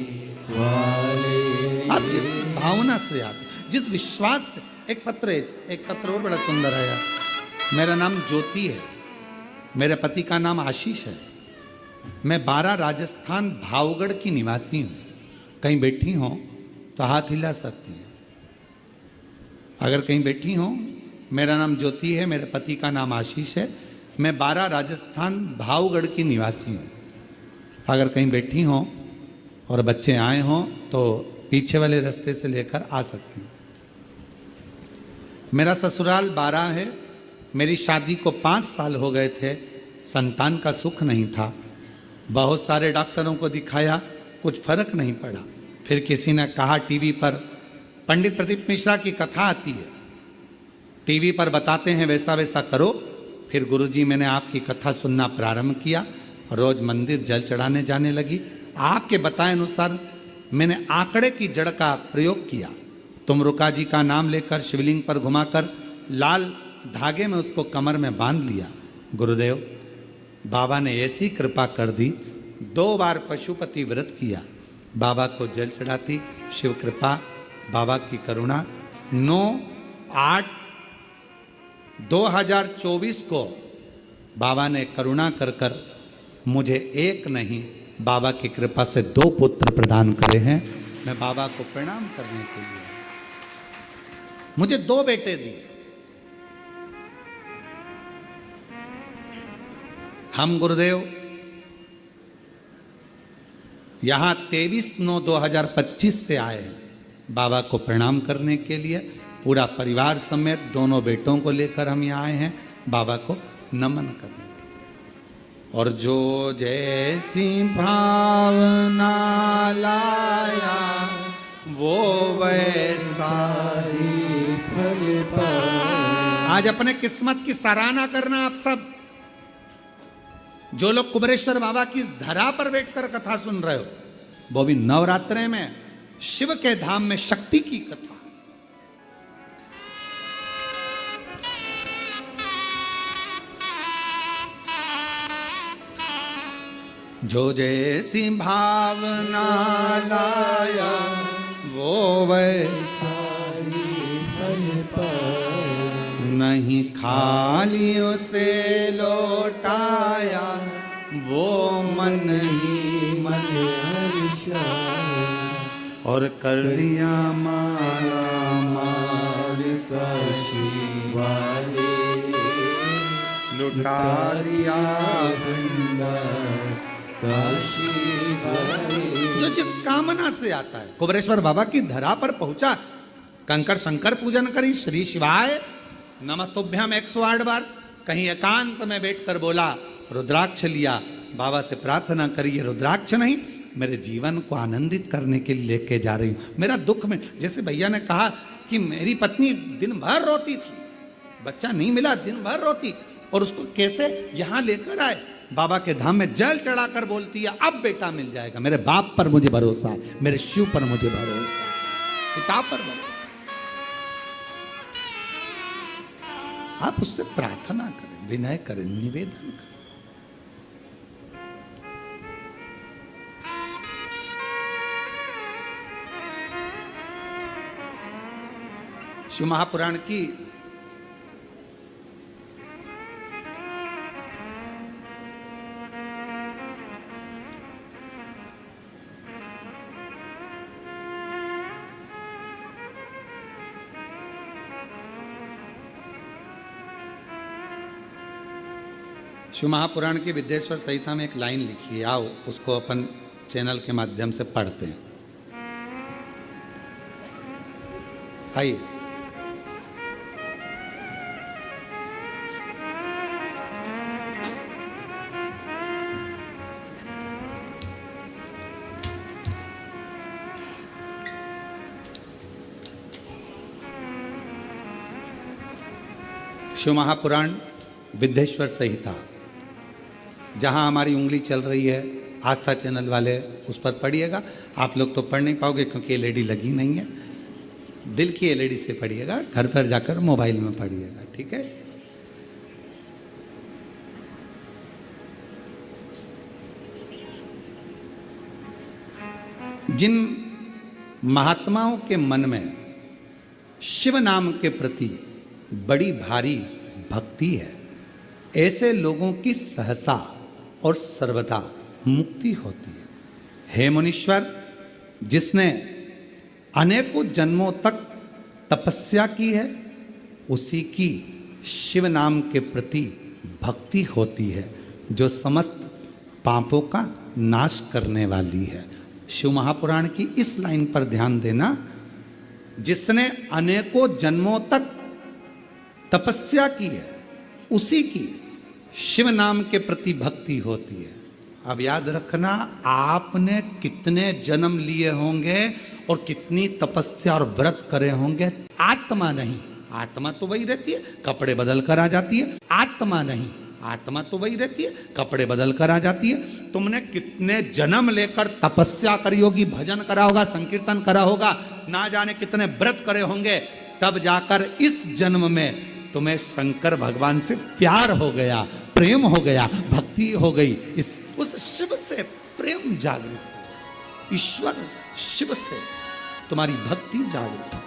Speaker 4: वाले। आप जिस भावना से आते, जिस विश्वास से, एक पत्र और बड़ा सुंदर आया। मेरा नाम ज्योति है, मेरे पति का नाम आशीष है, मैं 12 राजस्थान भावगढ़ की निवासी हूँ। कहीं बैठी हो तो हाथ हिला सकती हैं। अगर कहीं बैठी हो, मेरा नाम ज्योति है, मेरे पति का नाम आशीष है, मैं 12 राजस्थान भावगढ़ की निवासी हूँ। अगर कहीं बैठी हो और बच्चे आए हों तो पीछे वाले रास्ते से लेकर आ सकती हूँ। मेरा ससुराल 12 है। मेरी शादी को 5 साल हो गए थे, संतान का सुख नहीं था। बहुत सारे डॉक्टरों को दिखाया, कुछ फर्क नहीं पड़ा। फिर किसी ने कहा टीवी पर पंडित प्रदीप मिश्रा की कथा आती है, टीवी पर बताते हैं वैसा वैसा करो। फिर गुरुजी मैंने आपकी कथा सुनना प्रारंभ किया, रोज मंदिर जल चढ़ाने जाने लगी। आपके बताए अनुसार मैंने आंकड़े की जड़ का प्रयोग किया। तुमरुका जी का नाम लेकर शिवलिंग पर घुमाकर लाल धागे में उसको कमर में बांध लिया। गुरुदेव बाबा ने ऐसी कृपा कर दी, 2 बार पशुपति व्रत किया, बाबा को जल चढ़ाती, शिव कृपा, बाबा की करुणा। 9/8/2024 को बाबा ने करुणा कर कर मुझे एक नहीं, बाबा की कृपा से 2 पुत्र प्रदान करे हैं। मैं बाबा को प्रणाम करने के लिए, मुझे 2 बेटे दिए। हम गुरुदेव यहाँ 23/9/2025 से आए हैं बाबा को प्रणाम करने के लिए। पूरा परिवार समेत 2 बेटों को लेकर हम यहाँ आए हैं बाबा को नमन करने के लिए। और जो जैसी भावना लाया वो वैसा ही फल पाया। आज अपने किस्मत की सराहना करना आप सब, जो लोग कुबरेश्वर बाबा की धरा पर बैठकर कथा सुन रहे हो, वो भी नवरात्रे में शिव के धाम में शक्ति की कथा।
Speaker 2: जो जैसी भावना लाया वो वैसा
Speaker 3: फल पाए,
Speaker 2: नहीं, खाली उसे लौटाया वो मन ही मन
Speaker 3: हर्षाए,
Speaker 2: और कर दिया माला माल
Speaker 3: काशी वाले
Speaker 2: लुटा दिया
Speaker 3: भंडार काशी वाले।
Speaker 2: जो जिस कामना से आता है। कुबरेश्वर बाबा की धरा पर पहुंचा, कंकर शंकर पूजन करी, श्री शिवाय नमस्तुभ्यम 108 बार, कहीं एकांत में बैठकर बोला, रुद्राक्ष लिया, बाबा से प्रार्थना करी, ये रुद्राक्ष नहीं, मेरे जीवन को आनंदित करने के लिए लेके जा रही हूं। मेरा दुख में, जैसे भैया ने कहा कि मेरी पत्नी दिन भर रोती थी, बच्चा नहीं मिला, दिन भर रोती, और उसको कैसे यहां लेकर आए, बाबा के धाम में जल चढ़ाकर बोलती है अब बेटा मिल जाएगा। मेरे बाप पर मुझे भरोसा है, मेरे शिव पर मुझे भरोसा है, पिता पर भरोसा। आप उससे प्रार्थना करें, विनय करें, निवेदन करें। शिव महापुराण की शिव महापुराण की विद्येश्वर संहिता में एक लाइन लिखी है, आओ उसको अपन चैनल के माध्यम से पढ़ते हैं। आइए। शिव महापुराण विद्येश्वर संहिता, जहां हमारी उंगली चल रही है, आस्था चैनल वाले उस पर पढ़िएगा। आप लोग तो पढ़ नहीं पाओगे क्योंकि एलईडी लगी नहीं है, दिल की एलईडी से पढ़िएगा, घर पर जाकर मोबाइल में पढ़िएगा, ठीक है। जिन महात्माओं के मन में शिव नाम के प्रति बड़ी भारी भक्ति है, ऐसे लोगों की सहसा और सर्वदा मुक्ति होती है। हे मुनीश्वर, जिसने अनेकों जन्मों तक तपस्या की है, उसी की शिव नाम के प्रति भक्ति होती है, जो समस्त पापों का नाश करने वाली है। शिव महापुराण की इस लाइन पर ध्यान देना, जिसने अनेकों जन्मों तक तपस्या की है, उसी की शिव नाम के प्रति भक्ति होती है। अब याद रखना, आपने कितने जन्म लिए होंगे और कितनी तपस्या और व्रत करे होंगे, आत्मा नहीं। आत्मा तो वही रहती है, कपड़े बदल कर आ जाती है। आत्मा नहीं, आत्मा तो वही रहती है, कपड़े बदल कर आ जाती है। तुमने कितने जन्म लेकर तपस्या करी होगी, भजन करा होगा, संकीर्तन करा होगा, ना जाने कितने व्रत करे होंगे, तब जाकर इस जन्म में तुम्हें शंकर भगवान से प्यार हो गया, प्रेम हो गया, भक्ति हो गई। उस शिव से प्रेम जागृत हो, ईश्वर शिव से तुम्हारी भक्ति जागृत हो।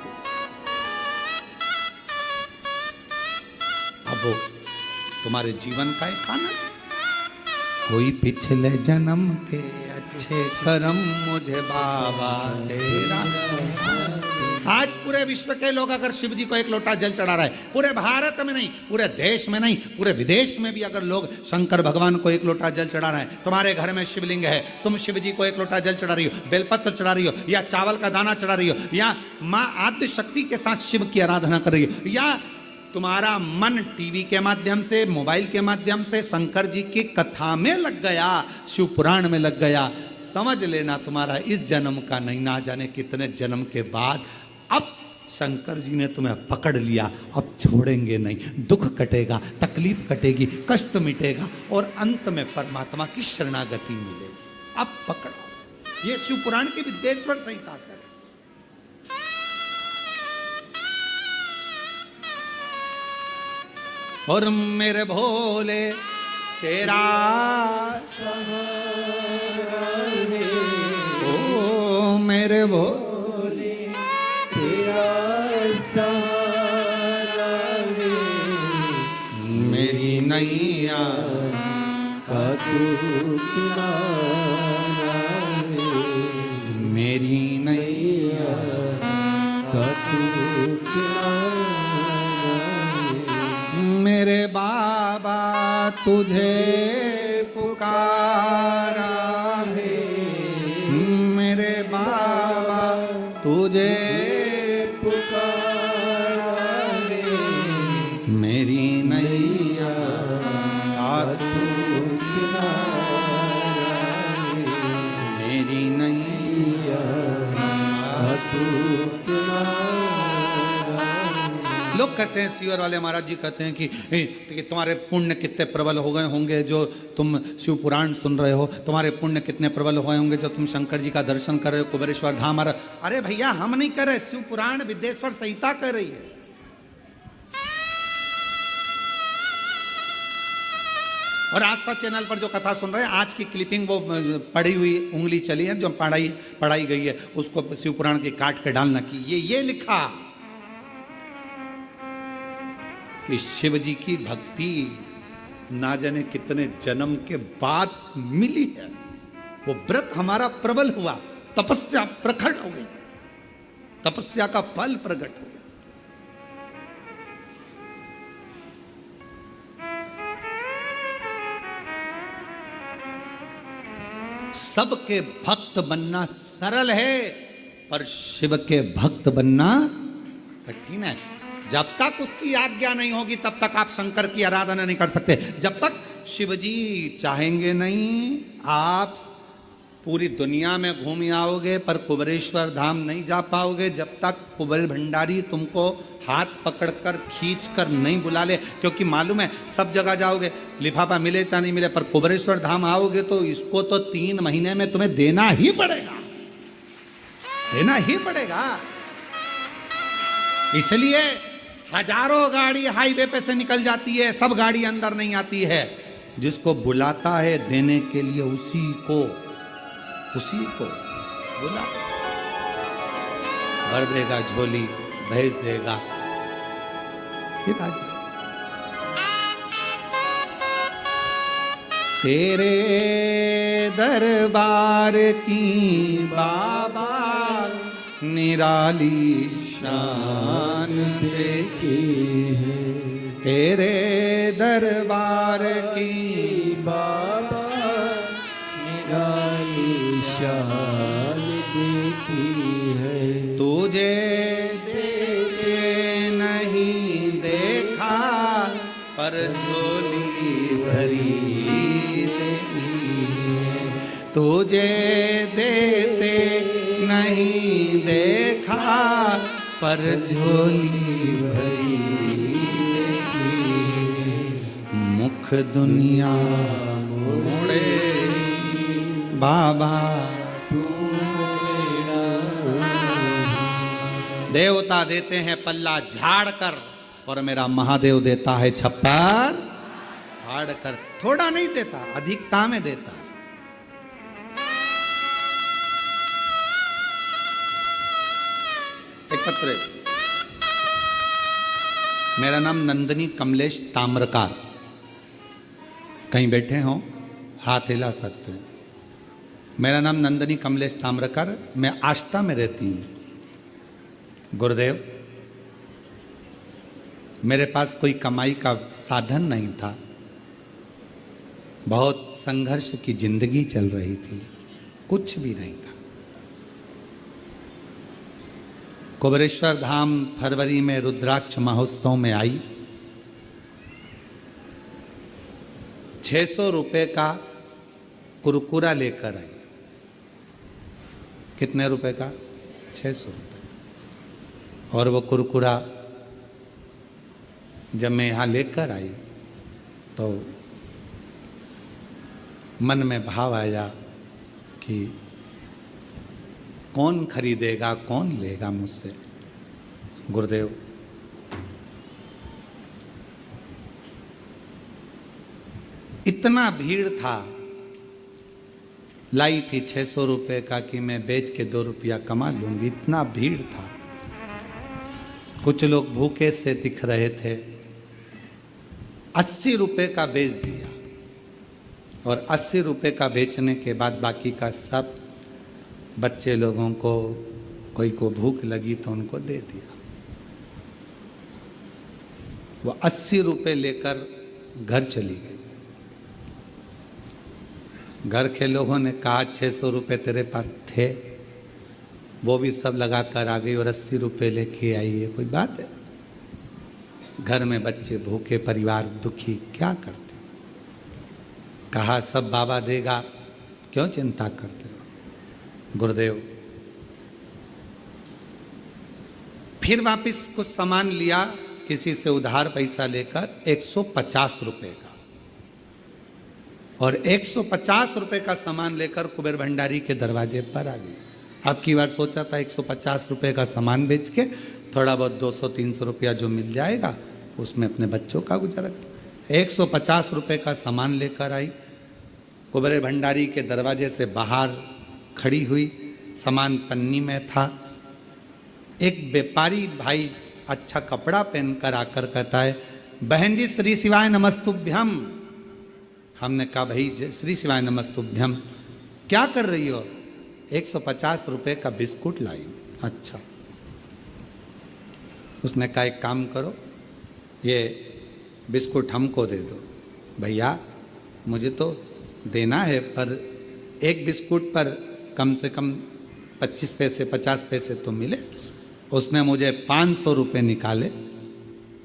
Speaker 2: अब वो तुम्हारे जीवन का एक आनंद। कोई पिछले जन्म के अच्छे कर्म मुझे बाबा तेरा। आज पूरे विश्व के लोग अगर शिव जी को एक लोटा जल चढ़ा रहे, पूरे भारत में नहीं, पूरे देश में नहीं, पूरे विदेश में भी अगर लोग शंकर भगवान को एक लोटा जल चढ़ा रहे हैं, तुम्हारे घर में शिवलिंग है, तुम शिव जी को एक लोटा जल चढ़ा रही हो, बेलपत्र चढ़ा रही हो, या चावल का दाना चढ़ा रही हो, या माँ आद्य शक्ति के साथ शिव की आराधना कर रही हो, या तुम्हारा मन टीवी के माध्यम से, मोबाइल के माध्यम से शंकर जी की कथा में लग गया, शिव पुराण में लग गया, समझ लेना तुम्हारा इस जन्म का नहीं, ना जाने कितने जन्म के बाद अब शंकर जी ने तुम्हें पकड़ लिया, अब छोड़ेंगे नहीं। दुख कटेगा, तकलीफ कटेगी, कष्ट मिटेगा और अंत में परमात्मा की शरणागति मिलेगी। अब पकड़ो। ये शिव पुराण की विद्येश्वर संहिता है। और मेरे भोले तेरा
Speaker 4: मेरे भो
Speaker 3: तेरा सहारा है,
Speaker 4: मेरी नैया
Speaker 3: का तू किनारा है,
Speaker 4: मेरी नैया
Speaker 3: का तू किनारा है।
Speaker 4: मेरे बाबा तुझे पुकारा है, मेरे बाबा तुझे
Speaker 3: पुकारा है,
Speaker 4: मेरी नैया का तू
Speaker 3: किनारा है,
Speaker 4: मेरी नैया
Speaker 3: का तू किनारा है।
Speaker 4: लोग कहते हैं, सीवर वाले महाराज जी कहते हैं कि तुम्हारे पुण्य कितने प्रबल हो गए होंगे जो तुम शिव पुराण सुन रहे हो, तुम्हारे पुण्य कितने प्रबल हो गए होंगे जो तुम शंकर जी का दर्शन कर रहे हो, कुबेरेश्वर धाम आ रहा। अरे भैया हम नहीं कर रहे, शिव पुराण विद्येश्वर संहिता कर रही है। और आस्था चैनल पर जो कथा सुन रहे हैं, आज की क्लिपिंग वो पढ़ी हुई उंगली चली है जो पढ़ाई गई है, उसको शिव पुराण की काट के डालना की ये लिखा कि शिव जी की भक्ति ना जाने कितने जन्म के बाद मिली है। वो व्रत हमारा प्रबल हुआ, तपस्या प्रकट हो गई, तपस्या का फल प्रकट हो गया। सबके भक्त बनना सरल है, पर शिव के भक्त बनना कठिन है। जब तक उसकी आज्ञा नहीं होगी तब तक आप शंकर की आराधना नहीं कर सकते। जब तक शिवजी चाहेंगे नहीं, आप पूरी दुनिया में घूम आओगे पर कुबेरेश्वर धाम नहीं जा पाओगे जब तक कुबेर भंडारी तुमको हाथ पकड़कर खींचकर नहीं बुला ले। क्योंकि मालूम है सब जगह जाओगे, लिफाफा मिले चाहे नहीं मिले, पर कुबेरेश्वर धाम आओगे तो इसको तो 3 महीने में तुम्हें देना ही पड़ेगा, देना ही पड़ेगा। इसलिए हजारों गाड़ी हाईवे पे से निकल जाती है, सब गाड़ी अंदर नहीं आती है। जिसको बुलाता है देने के लिए उसी को बुला, भर देगा झोली, भेज देगा, फिर आ जाए। तेरे दरबार की बाबा निराली शान देखी है, तेरे दरबार की
Speaker 3: बाबा निराली शान देखी है।
Speaker 4: तुझे देखे नहीं देखा पर झोली भरी देखी है, तुझे देते नहीं देखा पर झोली भरी देखी है। मुख दुनिया मोड़े बाबा तू, देवता देते हैं पल्ला झाड़ कर और मेरा महादेव देता है छप्पर फाड़ कर। थोड़ा नहीं देता, अधिकता में देता। एक पत्र, मेरा नाम नंदनी कमलेश ताम्रकार। कहीं बैठे हो हाथ हिला सकते हैं। मेरा नाम नंदनी कमलेश ताम्रकार, मैं आष्टा में रहती हूँ। गुरुदेव, मेरे पास कोई कमाई का साधन नहीं था, बहुत संघर्ष की जिंदगी चल रही थी, कुछ भी नहीं था। कुबेरेश्वर धाम फरवरी में रुद्राक्ष महोत्सव में आई, 600 रुपए का कुरकुरा लेकर आई। कितने रुपए का? 600 रुपए। और वो कुरकुरा जब मैं यहाँ लेकर आई तो मन में भाव आया कि कौन खरीदेगा, कौन लेगा मुझसे। गुरुदेव, इतना भीड़ था लाई थी 600 रुपये का कि मैं बेच के 2 रुपया कमा लूंगी। इतना भीड़ था, कुछ लोग भूखे से दिख रहे थे। 80 रुपये का बेच दिया और 80 रुपये का बेचने के बाद बाकी का सब बच्चे लोगों को, कोई को भूख लगी तो उनको दे दिया। वो 80 रुपये लेकर घर चली गई। घर के लोगों ने कहा 600 रुपये तेरे पास थे, वो भी सब लगा कर आ गई और 80 रुपये लेके आई। है कोई बात है? घर में बच्चे भूखे, परिवार दुखी, क्या करते? कहा सब बाबा देगा, क्यों चिंता करते हो? गुरुदेव फिर वापस कुछ सामान लिया किसी से उधार पैसा लेकर 150 रुपये का, और 150 रुपये का सामान लेकर कुबेर भंडारी के दरवाजे पर आ गई। अब की बार सोचा था 150 रुपये का सामान बेच के थोड़ा बहुत 200-300 रुपया जो मिल जाएगा उसमें अपने बच्चों का गुजारा कर। 150 रुपये का सामान लेकर आई, कुबेर भंडारी के दरवाजे से बाहर खड़ी हुई, सामान पन्नी में था। एक व्यापारी भाई अच्छा कपड़ा पहनकर आकर कहता है, बहन जी श्री शिवाय नमस्तुभ्यम। हमने कहा भाई श्री शिवाय नमस्तुभ्यम, क्या कर रही हो? 150 रुपये का बिस्कुट लाई। अच्छा। उसने कहा एक काम करो, ये बिस्कुट हमको दे दो। भैया मुझे तो देना है, पर एक बिस्कुट पर कम से कम 25 पैसे 50 पैसे तो मिले। उसने मुझे 500 रुपये निकाले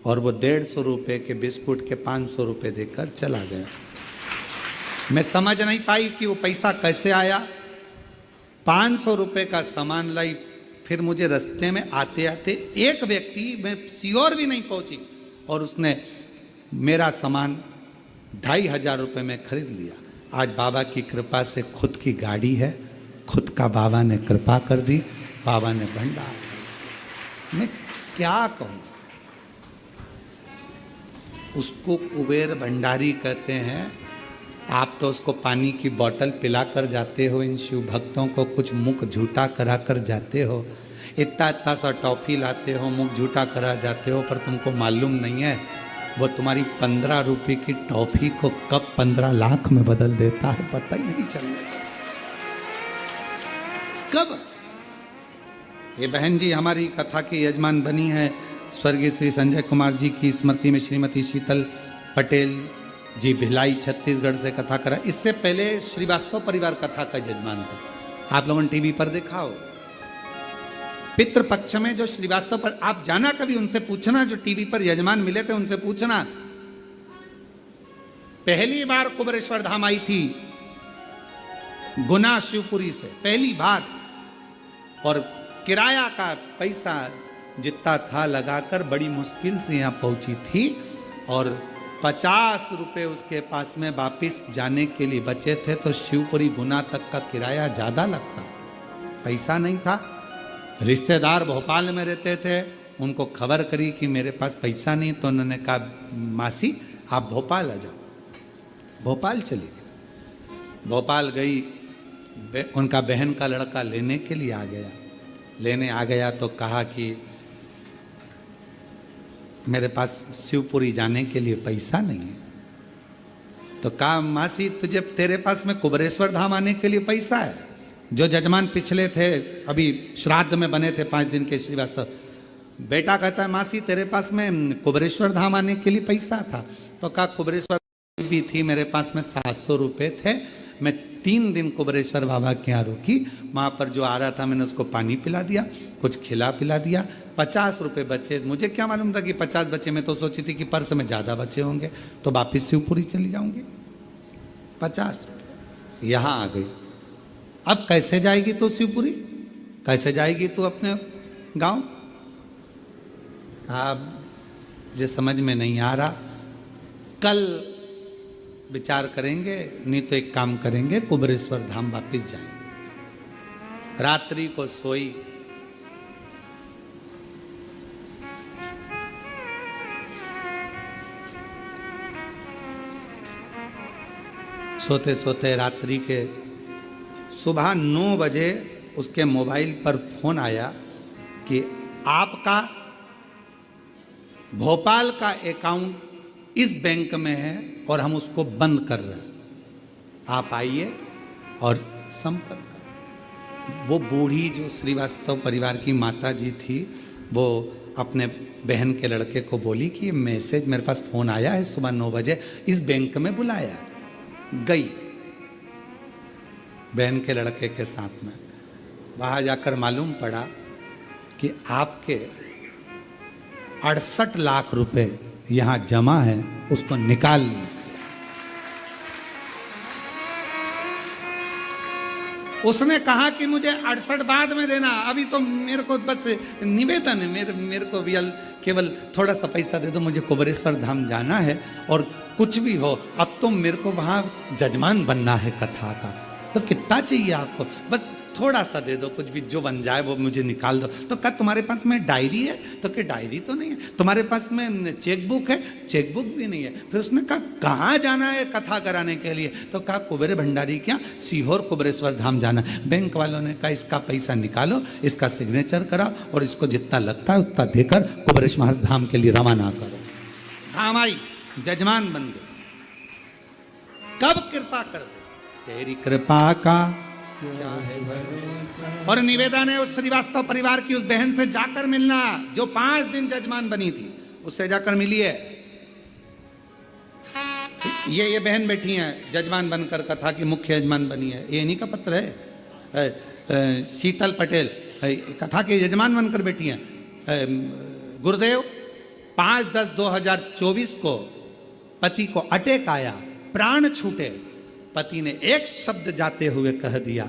Speaker 4: और वो 150 रुपये के बिस्कुट के 500 रुपये देकर चला गया। मैं समझ नहीं पाई कि वो पैसा कैसे आया। 500 रुपये का सामान लाई। फिर मुझे रास्ते में आते आते एक व्यक्ति, मैं श्योर भी नहीं पहुंची, और उसने मेरा सामान 2500 रुपये में खरीद लिया। आज बाबा की कृपा से खुद की गाड़ी है, खुद का बाबा ने कृपा कर दी, बाबा ने भंडार। मैं क्या कहूँ? उसको कुबेर भंडारी कहते हैं। आप तो उसको पानी की बोतल पिला कर जाते हो, इन शिव भक्तों को कुछ मुख झूठा करा कर जाते हो, इतना इतना सा टॉफी लाते हो, मुख झूठा करा जाते हो, पर तुमको मालूम नहीं है वो तुम्हारी 15 रुपये की टॉफी को कब 15 लाख में बदल देता है, पता ही नहीं चलने कब। ये बहन जी हमारी कथा की यजमान बनी है, स्वर्गीय श्री संजय कुमार जी की स्मृति में श्रीमती शीतल पटेल जी भिलाई छत्तीसगढ़ से कथा करा। इससे पहले श्रीवास्तव परिवार कथा का यजमान था, आप लोगों ने टीवी पर देखा हो। पितृपक्ष में जो श्रीवास्तव पर, आप जाना कभी उनसे पूछना, जो टीवी पर यजमान मिले थे उनसे पूछना। पहली बार कुबेरेश्वर धाम आई थी गुना शिवपुरी से, पहली बार, और किराया का पैसा जितना था लगाकर बड़ी मुश्किल से यहाँ पहुंची थी, और 50 रुपये उसके पास में वापिस जाने के लिए बचे थे। तो शिवपुरी गुना तक का किराया ज़्यादा लगता, पैसा नहीं था। रिश्तेदार भोपाल में रहते थे, उनको खबर करी कि मेरे पास पैसा नहीं, तो उन्होंने कहा मासी आप भोपाल आ जाओ। भोपाल चली गई। भोपाल गई, उनका बहन का लड़का लेने के लिए आ गया। लेने आ गया तो कहा कि मेरे पास शिवपुरी जाने के लिए पैसा नहीं है। तो कहा मासी तुझे, तेरे पास में कुबेरेश्वर धाम आने के लिए पैसा है। जो जजमान पिछले थे, अभी श्राद्ध में बने थे 5 दिन के श्रीवास्तव, बेटा कहता है मासी तेरे पास में कुबेरेश्वर धाम आने के लिए पैसा था। तो कहा कुबेरेश्वर भी थी, मेरे पास में 700 रुपये थे। मैं 3 दिन कुबेरेश्वर बाबा के यहाँ रुकी, वहाँ पर जो आ रहा था मैंने उसको पानी पिला दिया, कुछ खिला पिला दिया। 50 रुपये बचे, मुझे क्या मालूम था कि 50 बचे। मैं तो सोची थी कि पर्स में ज़्यादा बचे होंगे तो वापिस शिवपुरी चली जाऊंगी। 50 रुपये यहाँ आ गई। अब कैसे जाएगी तू शिवपुरी, कैसे जाएगी तू अपने गांव? अब जिस समझ में नहीं आ रहा, कल विचार करेंगे, नहीं तो एक काम करेंगे, कुबेरेश्वर धाम वापिस जाएंगे। रात्रि को सोई, सोते सोते रात्रि के
Speaker 2: सुबह 9 बजे उसके मोबाइल पर फोन आया कि आपका भोपाल का अकाउंट इस बैंक में है और हम उसको बंद कर रहे हैं, आप आइए और संपर्क करें। वो बूढ़ी जो श्रीवास्तव परिवार की माता जी थी, वो अपने बहन के लड़के को बोली कि ये मैसेज मेरे पास फ़ोन आया है, सुबह 9 बजे इस बैंक में बुलाया है। गई बहन के लड़के के साथ में, वहाँ जाकर मालूम पड़ा कि आपके 68 लाख रुपए यहाँ जमा है, उसको निकाल लीजिए। उसने कहा कि मुझे 68 बाद में देना, अभी तो मेरे को बस निवेदन है, मेरे को भी केवल थोड़ा सा पैसा दे दो, मुझे कुबेरेश्वर धाम जाना है और कुछ भी हो, अब तो मेरे को वहाँ जजमान बनना है कथा का, तो कितना चाहिए आपको, बस थोड़ा सा दे दो, कुछ भी जो बन जाए वो मुझे निकाल दो। तो कहा तुम्हारे पास में डायरी है? तो क्या डायरी तो नहीं है। तुम्हारे पास में चेकबुक है? चेकबुक भी नहीं है। फिर उसने कहा कहाँ जाना है कथा कराने के लिए? तो कहा कुबेर भंडारी क्या सीहोर कुबेरेश्वर धाम जाना। बैंक वालों ने कहा इसका पैसा निकालो, इसका सिग्नेचर कराओ और इसको जितना लगता है उतना देकर कुबेरेश्वर धाम के लिए रवाना करो। धाम आई, जजमान बन गए। कब कृपा कर दे, तेरी कृपा का क्या है भरोसा। और निवेदन है उस श्रीवास्तव परिवार की उस बहन से जाकर मिलना जो 5 दिन जजमान बनी थी, उससे जाकर मिलिए। ये बहन बैठी है जजमान बनकर, कथा की मुख्य यजमान बनी है, ये इन्हीं का पत्र है। शीतल पटेल कथा के यजमान बनकर बैठी है। गुरुदेव 5/10/2024 को पति को अटैक आया, प्राण छूटे। पति ने एक शब्द जाते हुए कह दिया,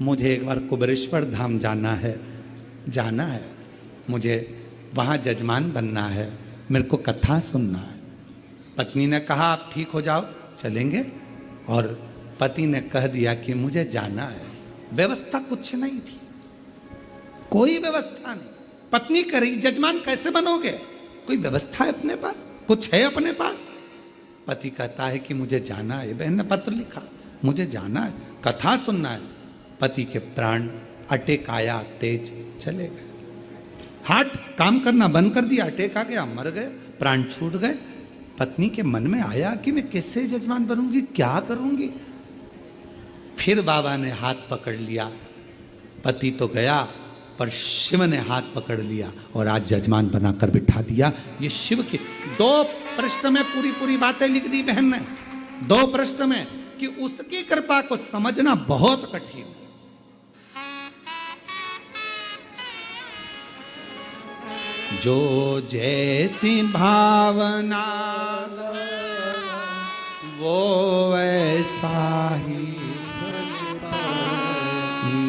Speaker 2: मुझे एक बार कुबेरेश्वर धाम जाना है, मुझे वहाँ जजमान बनना है, मेरे को कथा सुनना है। पत्नी ने कहा आप ठीक हो जाओ, चलेंगे। और पति ने कह दिया कि मुझे जाना है। व्यवस्था कुछ नहीं थी, कोई व्यवस्था नहीं। पत्नी कह रही जजमान कैसे बनोगे, कोई व्यवस्था है अपने पास, कुछ है अपने पास? पति कहता है कि मुझे जाना है। बहन ने पत्र लिखा, मुझे जाना है, कथा सुनना है। पति के प्राण अटैक आया, तेज चले गए, हार्ट काम करना बंद कर दिया, अटैक आ गया, मर गए, प्राण छूट गए। पत्नी के मन में आया कि मैं कैसे जजमान बनूंगी, क्या करूंगी। फिर बाबा ने हाथ पकड़ लिया। पति तो गया पर शिव ने हाथ पकड़ लिया और आज जजमान बनाकर बिठा दिया। ये शिव की 2 पृष्ठ में पूरी बातें लिख दी बहन ने, 2 पृष्ठ में, कि उसकी कृपा को समझना बहुत कठिन है। जो जैसी भावना वो वैसा ही,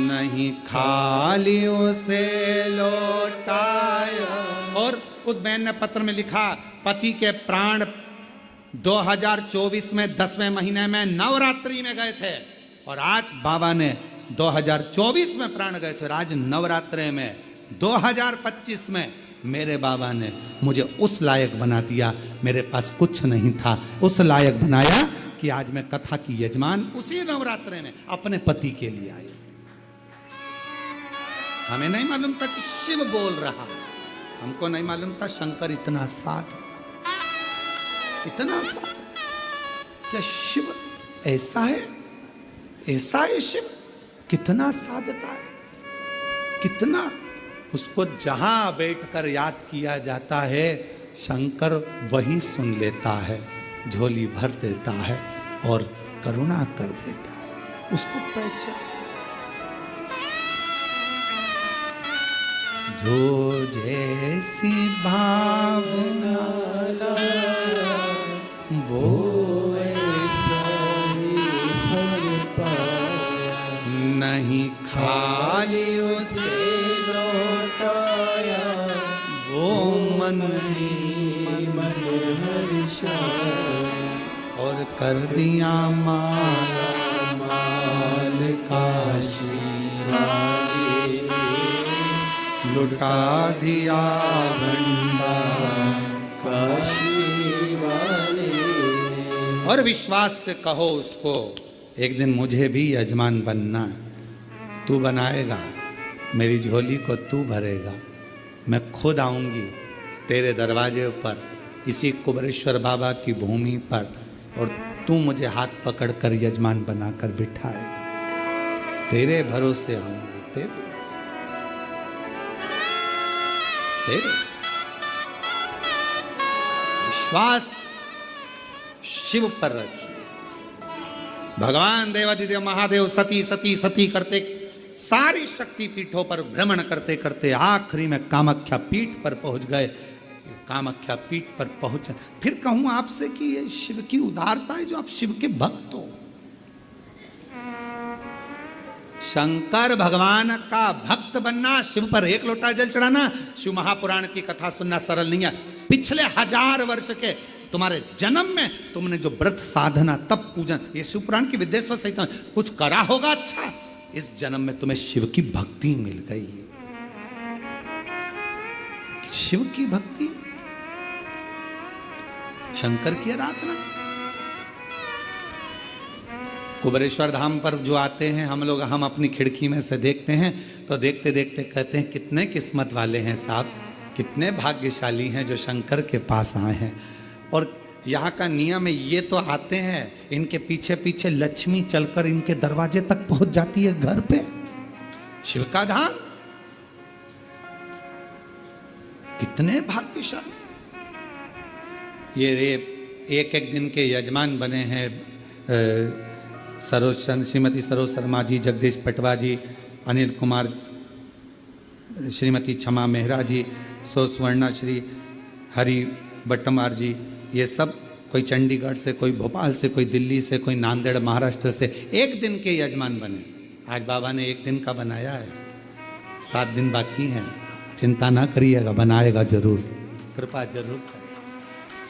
Speaker 2: नहीं खाली उसे लौटाया। और उस बहन ने पत्र में लिखा, पति के प्राण 2024 में 10वें महीने में नवरात्रि में गए थे और आज बाबा ने 2024 में प्राण गए थे और आज नवरात्रि में 2025 में मेरे बाबा ने मुझे उस लायक बना दिया। मेरे पास कुछ नहीं था, उस लायक बनाया कि आज मैं कथा की यजमान उसी नवरात्रि में अपने पति के लिए आई। हमें नहीं मालूम था कि शिव बोल रहा, हमको नहीं मालूम था शंकर इतना साध, इतना साध। क्या शिव ऐसा है, ऐसा है शिव, कितना साधता है, कितना उसको जहां बैठकर याद किया जाता है शंकर वहीं सुन लेता है, झोली भर देता है और करुणा कर देता है। उसको पहचान, जो जैसी भावना वो
Speaker 3: ऐसा ही फल पाया,
Speaker 2: नहीं खाली उसे
Speaker 3: लौटाया,
Speaker 2: वो मन
Speaker 3: मन हर्षाया,
Speaker 2: और कर दिया माला
Speaker 3: माल काशी वाले,
Speaker 2: लुटा दिया भंडार
Speaker 3: काशी वाले।
Speaker 2: और विश्वास से कहो उसको एक दिन मुझे भी यजमान बनना है।
Speaker 4: तू बनाएगा, मेरी झोली को तू भरेगा, मैं खुद आऊंगी तेरे दरवाजे पर, इसी कुबरेश्वर बाबा की भूमि पर, और तू मुझे हाथ पकड़कर यजमान बनाकर बिठाएगा। तेरे भरोसे आऊंगी, तेरे भरोसे, तेरे विश्वास शिव पर रखिए। भगवान देवादिदेव महादेव सती सती सती करते सारी शक्ति पीठों पर भ्रमण करते करते आखिरी में कामाख्या पीठ पर पहुंच गए। कामाख्या पीठ पर पहुंच, फिर कहूं आपसे कि ये शिव की उदारता है जो आप शिव के भक्त हो। शंकर भगवान का भक्त बनना, शिव पर एक लोटा जल चढ़ाना, शिव महापुराण की कथा सुनना सरल नहीं है। पिछले 1000 वर्ष के तुम्हारे जन्म में तुमने जो व्रत साधना तप पूजन, ये शिव पुराण की विद्येश्वर सहित कुछ करा होगा अच्छा, इस जन्म में तुम्हें शिव की भक्ति मिल गई है। शिव की भक्ति, शंकर की आराधना। कुबरेश्वर धाम पर जो आते हैं हम लोग, हम अपनी खिड़की में से देखते हैं तो देखते देखते कहते हैं कितने किस्मत वाले हैं साहब, कितने भाग्यशाली हैं जो शंकर के पास आए हैं। और यहाँ का नियम है, ये तो आते हैं, इनके पीछे पीछे लक्ष्मी चलकर इनके दरवाजे तक पहुंच जाती है घर पे। शिव का धाम, कितने भाग्यशाली। ये एक एक दिन के यजमान बने हैं श्रीमती सरोज शर्मा जी, जगदीश पटवा जी, अनिल कुमार, श्रीमती क्षमा मेहरा जी, सुवर्णा श्री हरि बट्टमार जी, ये सब कोई चंडीगढ़ से, कोई भोपाल से, कोई दिल्ली से, कोई नांदेड़ महाराष्ट्र से एक दिन के यजमान बने। आज बाबा ने एक दिन का बनाया है, 7 दिन बाकी हैं, चिंता ना करिएगा, बनाएगा जरूर, कृपा जरूर करें।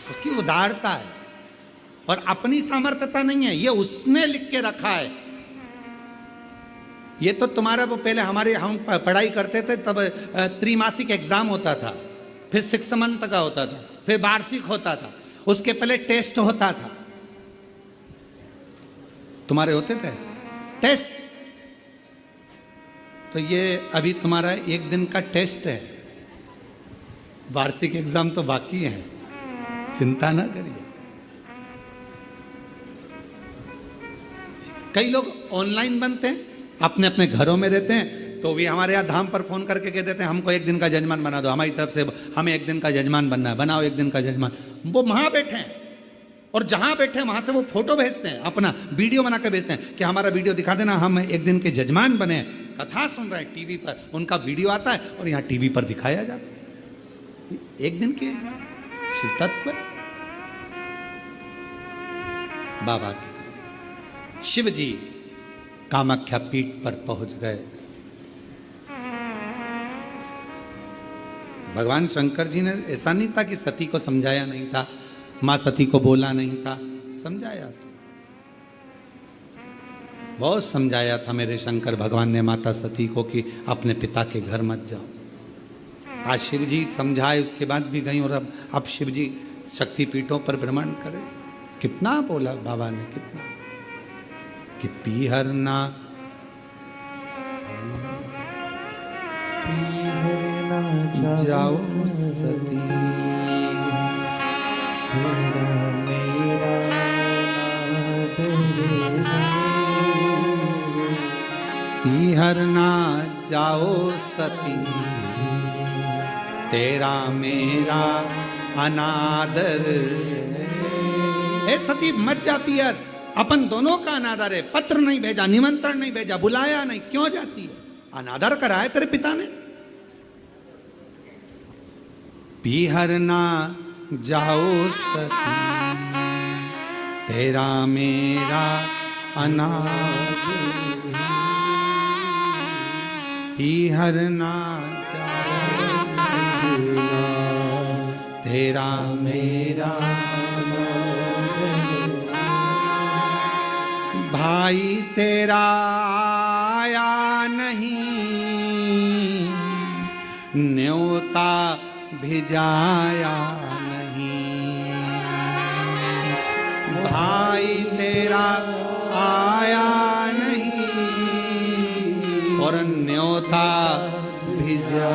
Speaker 4: उसकी उदारता है और अपनी सामर्थ्यता नहीं है, ये उसने लिख के रखा है। ये तो तुम्हारा वो पहले हम पढ़ाई करते थे तब त्रिमासिक एग्जाम होता था, फिर 6 मंथ का होता था, फिर वार्षिक होता था, उसके पहले टेस्ट होता था। तुम्हारे होते थे टेस्ट, तो ये अभी तुम्हारा 1 दिन का टेस्ट है, वार्षिक एग्जाम तो बाकी है, चिंता ना करिए। कई लोग ऑनलाइन बनते हैं, अपने अपने घरों में रहते हैं, तो भी हमारे यहाँ धाम पर फोन करके कह देते हैं हमको 1 दिन का जजमान बना दो, हमारी तरफ से हमें 1 दिन का जजमान बनना है, बनाओ 1 दिन का जजमान। वो वहां बैठे हैं और जहां बैठे हैं वहां से वो फोटो भेजते हैं, अपना वीडियो बना के भेजते हैं कि हमारा वीडियो दिखा देना, हम 1 दिन के जजमान बने हैं, कथा सुन रहे हैं टीवी पर, उनका वीडियो आता है और यहाँ टीवी पर दिखाया जाता है 1 दिन के शिव तत्व। बाबा की शिव जी कामाख्या पीठ पर पहुंच गए। भगवान शंकर जी ने ऐसा नहीं था कि सती को समझाया नहीं था, मां सती को बोला नहीं था, समझाया था, बहुत समझाया था मेरे शंकर भगवान ने माता सती को कि अपने पिता के घर मत जाओ। आज शिव जी समझाए, उसके बाद भी गई, और अब शिव जी शक्तिपीठों पर भ्रमण करें। कितना बोला बाबा ने, कितना कि पीहरना जाओ सती, पीहरना जाओ सती, तेरा मेरा अनादर। ए सती मत जा पीहर, अपन दोनों का अनादर है। पत्र नहीं भेजा, निमंत्रण नहीं भेजा, बुलाया नहीं, क्यों जाती है? अनादर करा है तेरे पिता ने। पीहरना जाओ सती, तेरा मेरा अनादर, पीहरना जाओ तेरा मेरा भाई तेरा आया नहीं, न्योता भिजाया नहीं, भाई तेरा आया नहीं, और न्योता भिजा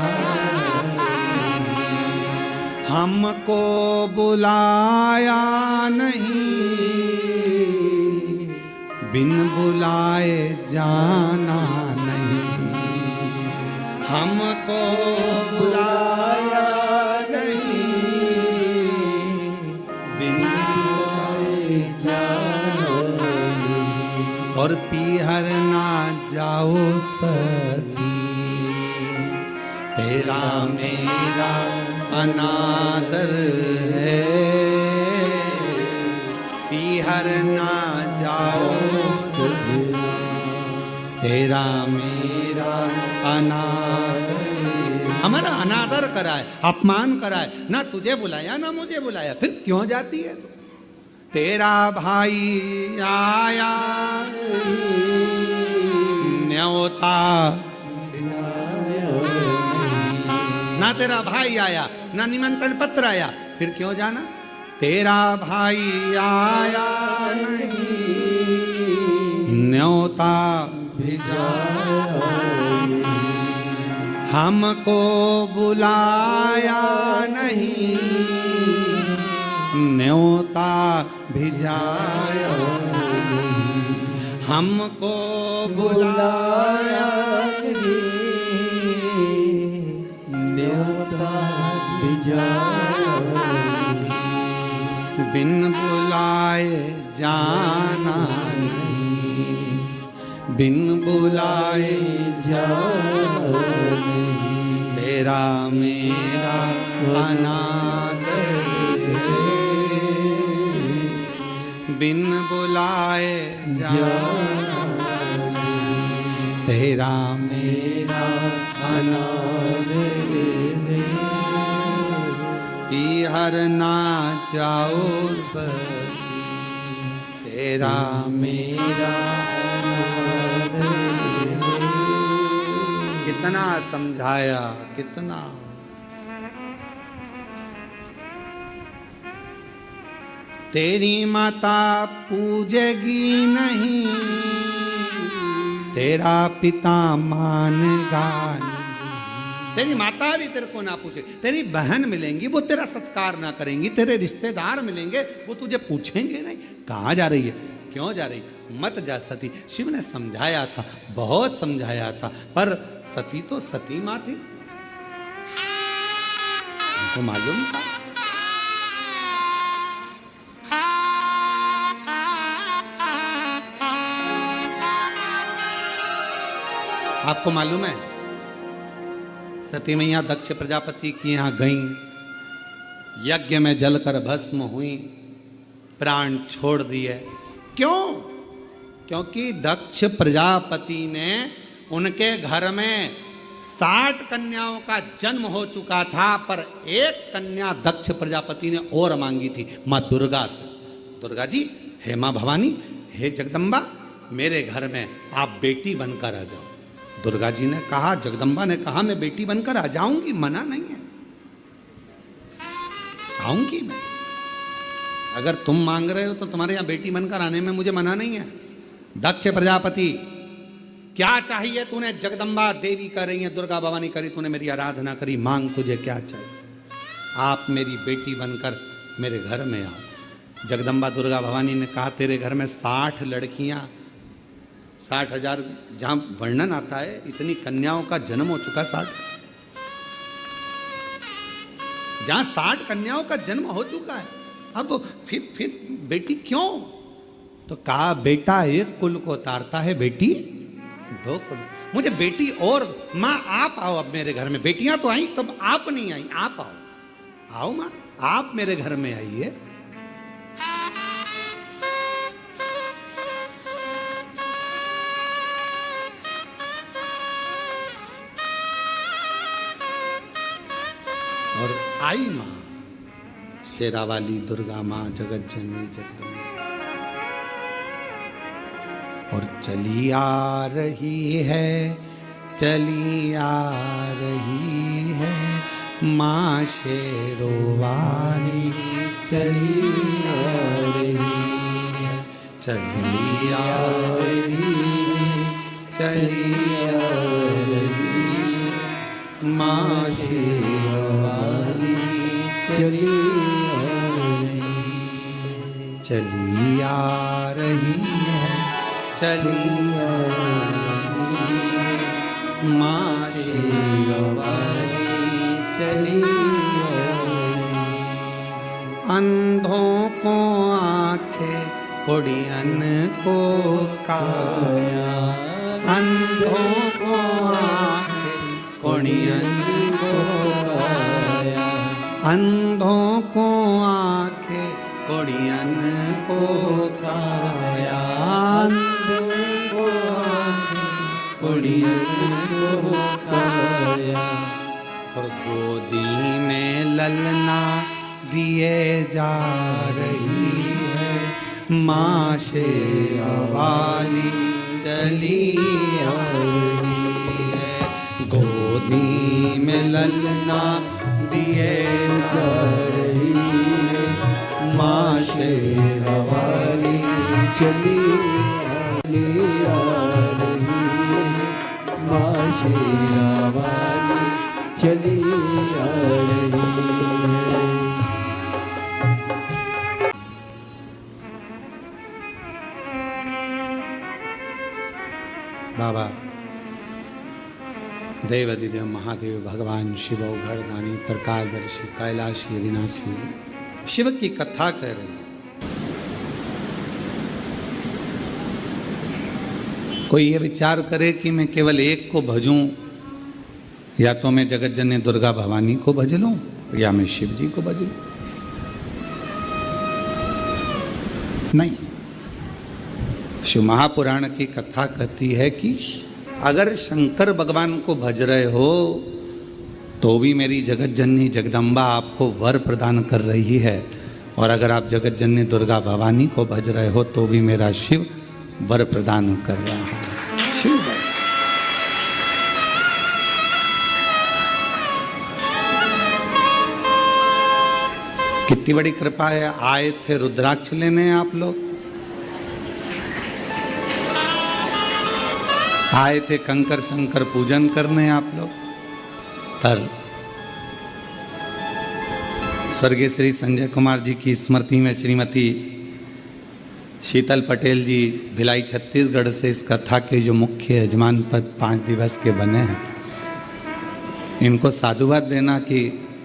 Speaker 4: हमको बुलाया नहीं, बिन बुलाए जाना नहीं, हमको बुलाया नहीं, बिन बुलाए जाना नहीं। और पीहर ना जाओ सती, तेरा मेरा अनादर है, पीहर ना जाओ सजना, तेरा मेरा अनादर। हमारा अनादर कराए, अपमान कराए, ना तुझे बुलाया ना मुझे बुलाया, फिर क्यों जाती है तू? तेरा भाई आया न्योता, ना तेरा भाई आया ना निमंत्रण पत्र आया, फिर क्यों जाना? तेरा भाई आया नहीं, न्योता भिजा, हमको बुलाया नहीं, न्योता भिजाया, हमको बुलाया नहीं,
Speaker 3: न्योता भिजाया,
Speaker 4: बिन बुलाए जाना नहीं, बिन बुलाए
Speaker 3: जाना नहीं।
Speaker 4: तेरा मेरा अनादर है, बिन बुलाए जाना नहीं, तेरा मेरा अनादर है। हर ना जाओ सती, तेरा मेरा कितना समझाया, कितना। तेरी माता पूजेगी नहीं, तेरा पिता मानेगा नहीं। तेरी माता भी तेरे को ना पूछे, तेरी बहन मिलेंगी वो तेरा सत्कार ना करेंगी, तेरे रिश्तेदार मिलेंगे वो तुझे पूछेंगे नहीं कहाँ जा रही है, क्यों जा रही, मत जा सती। शिव ने समझाया था, बहुत समझाया था, पर सती तो सती माँ थी, उनको मालूम था। आपको मालूम है सती मैया दक्ष प्रजापति की यहाँ गईं, यज्ञ में जलकर भस्म हुई, प्राण छोड़ दिए। क्यों? क्योंकि दक्ष प्रजापति ने उनके घर में 60 कन्याओं का जन्म हो चुका था, पर एक कन्या दक्ष प्रजापति ने और मांगी थी, माँ दुर्गा से। दुर्गा जी, हे माँ भवानी, हे जगदम्बा, मेरे घर में आप बेटी बनकर आ जाओ। दुर्गा जी ने कहा, जगदम्बा ने कहा, मैं बेटी बनकर आ जाऊंगी, मना नहीं है, आऊंगी मैं। अगर तुम मांग रहे हो तो तुम्हारे यहां बेटी बनकर आने में मुझे मना नहीं है। दक्ष प्रजापति, क्या चाहिए तूने? जगदम्बा देवी कर रही है, दुर्गा भवानी करी, तूने मेरी आराधना करी, मांग तुझे क्या चाहिए? आप मेरी बेटी बनकर मेरे घर में आओ। जगदम्बा दुर्गा भवानी ने कहा, तेरे घर में 60 लड़कियां, 60,000 जहां वर्णन आता है, इतनी कन्याओं का जन्म हो चुका, 60, जहां 60 कन्याओं का जन्म हो चुका है, अब फिर बेटी क्यों? तो कहा, बेटा एक कुल को उतारता है, बेटी 2 कुल। मुझे बेटी और, माँ आप आओ अब मेरे घर में। बेटियां तो आई, तब आप नहीं आई, आप आओ, आओ माँ, आप मेरे घर में आइए। और आई माँ, शेरावाली दुर्गा माँ, जगत जननी जगदम्बा, और चली आ रही है, चली आ रही है माँ शेरोवाली,
Speaker 3: चली आ रही है,
Speaker 4: चली आ रही है, चली
Speaker 3: चली आ रही
Speaker 4: माँ
Speaker 3: शेरावाली चली
Speaker 4: चली आ रही है, चली आ रही है माँ
Speaker 3: शेरावाली चली
Speaker 4: अंधों को आंखें, कुड़ियन को काया, अंधों को आंखें, कुड़ियन को काया, अंधों को आंखें, कुड़ियन को काया, अंधों को आंखें, कुड़ियन को काया, और गोदी में ललना दिए जा रही है माँ शेरावाली चली आ रही है, गोदी में ललना दिए जा रही है माँ शेरावाली
Speaker 3: चली आ रही है माँ शेरावाली चली आ रही है।
Speaker 4: बाबा देवाधिदेव महादेव भगवान शिव घरदानी त्रिकालदर्शी कैलाशी अविनाशी शिव की कथा कर रहे हैं। कोई ये विचार करे कि मैं केवल एक को भजूं, या तो मैं जगत जननी दुर्गा भवानी को भज लूं या मैं शिव जी को भज लूं। नहीं, शिव महापुराण की कथा कहती है कि अगर शंकर भगवान को भज रहे हो तो भी मेरी जगत जननी जगदम्बा आपको वर प्रदान कर रही है, और अगर आप जगत जननी दुर्गा भवानी को भज रहे हो तो भी मेरा शिव वर प्रदान कर रहा है। शिव कितनी बड़ी कृपा है। आए थे रुद्राक्ष लेने आप लोग, आए थे कंकर शंकर पूजन करने आप लोग, पर स्वर्गीय श्री संजय कुमार जी की स्मृति में श्रीमती शीतल पटेल जी भिलाई छत्तीसगढ़ से इस कथा के जो मुख्य यजमान पद 5 दिवस के बने हैं, इनको साधुवाद देना कि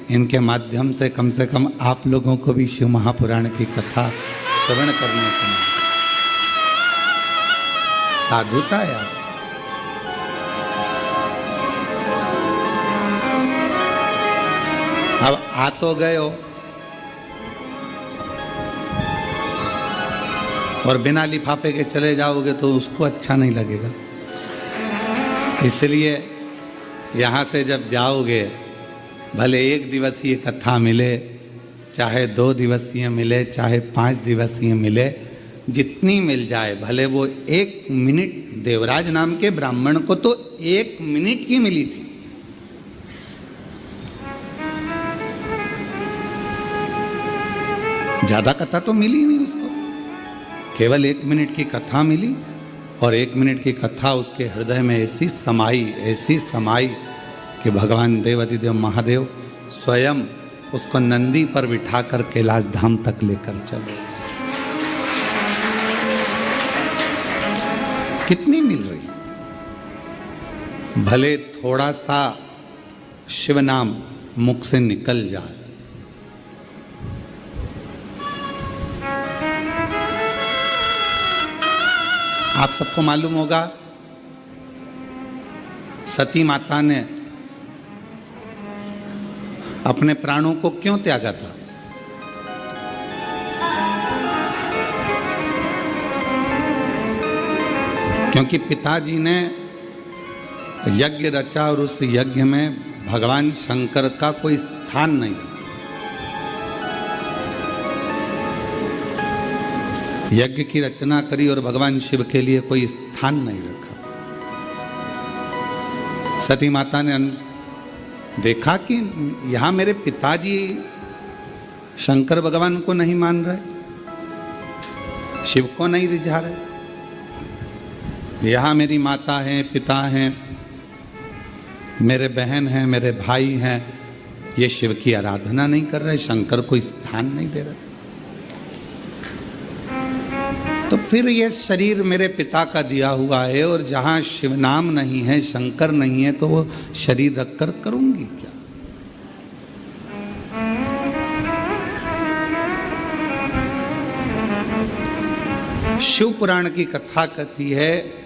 Speaker 4: इनके माध्यम से कम आप लोगों को भी शिव महापुराण की कथा श्रवण करने को मिले। साधुता है आज। अब आ तो गए हो और बिना लिफाफे के चले जाओगे तो उसको अच्छा नहीं लगेगा। इसलिए यहाँ से जब जाओगे, भले 1 दिवसीय कथा मिले, चाहे 2 दिवसीय मिले, चाहे 5 दिवसीय मिले, जितनी मिल जाए, भले वो 1 मिनट, देवराज नाम के ब्राह्मण को तो 1 मिनट की मिली थी। ज्यादा कथा तो मिली नहीं उसको, केवल 1 मिनट की कथा मिली, और 1 मिनट की कथा उसके हृदय में ऐसी समाई कि भगवान देवाधिदेव महादेव स्वयं उसको नंदी पर बिठाकर कैलाश धाम तक लेकर चले। कितनी मिल रही, भले थोड़ा सा शिव नाम मुख से निकल जाए। आप सबको मालूम होगा, सती माता ने अपने प्राणों को क्यों त्यागा था? क्योंकि पिताजी ने यज्ञ रचा और उस यज्ञ में भगवान शंकर का कोई स्थान नहीं। यज्ञ की रचना करी और भगवान शिव के लिए कोई स्थान नहीं रखा। सती माता ने देखा कि यहाँ मेरे पिताजी शंकर भगवान को नहीं मान रहे, शिव को नहीं रिझा रहे, यहाँ मेरी माता हैं, पिता हैं, मेरे बहन हैं, मेरे भाई हैं, ये शिव की आराधना नहीं कर रहे, शंकर को स्थान नहीं दे रहे, तो फिर ये शरीर मेरे पिता का दिया हुआ है और जहां शिव नाम नहीं है, शंकर नहीं है, तो वो शरीर रखकर करूंगी क्या? शिव पुराण की कथा कहती है,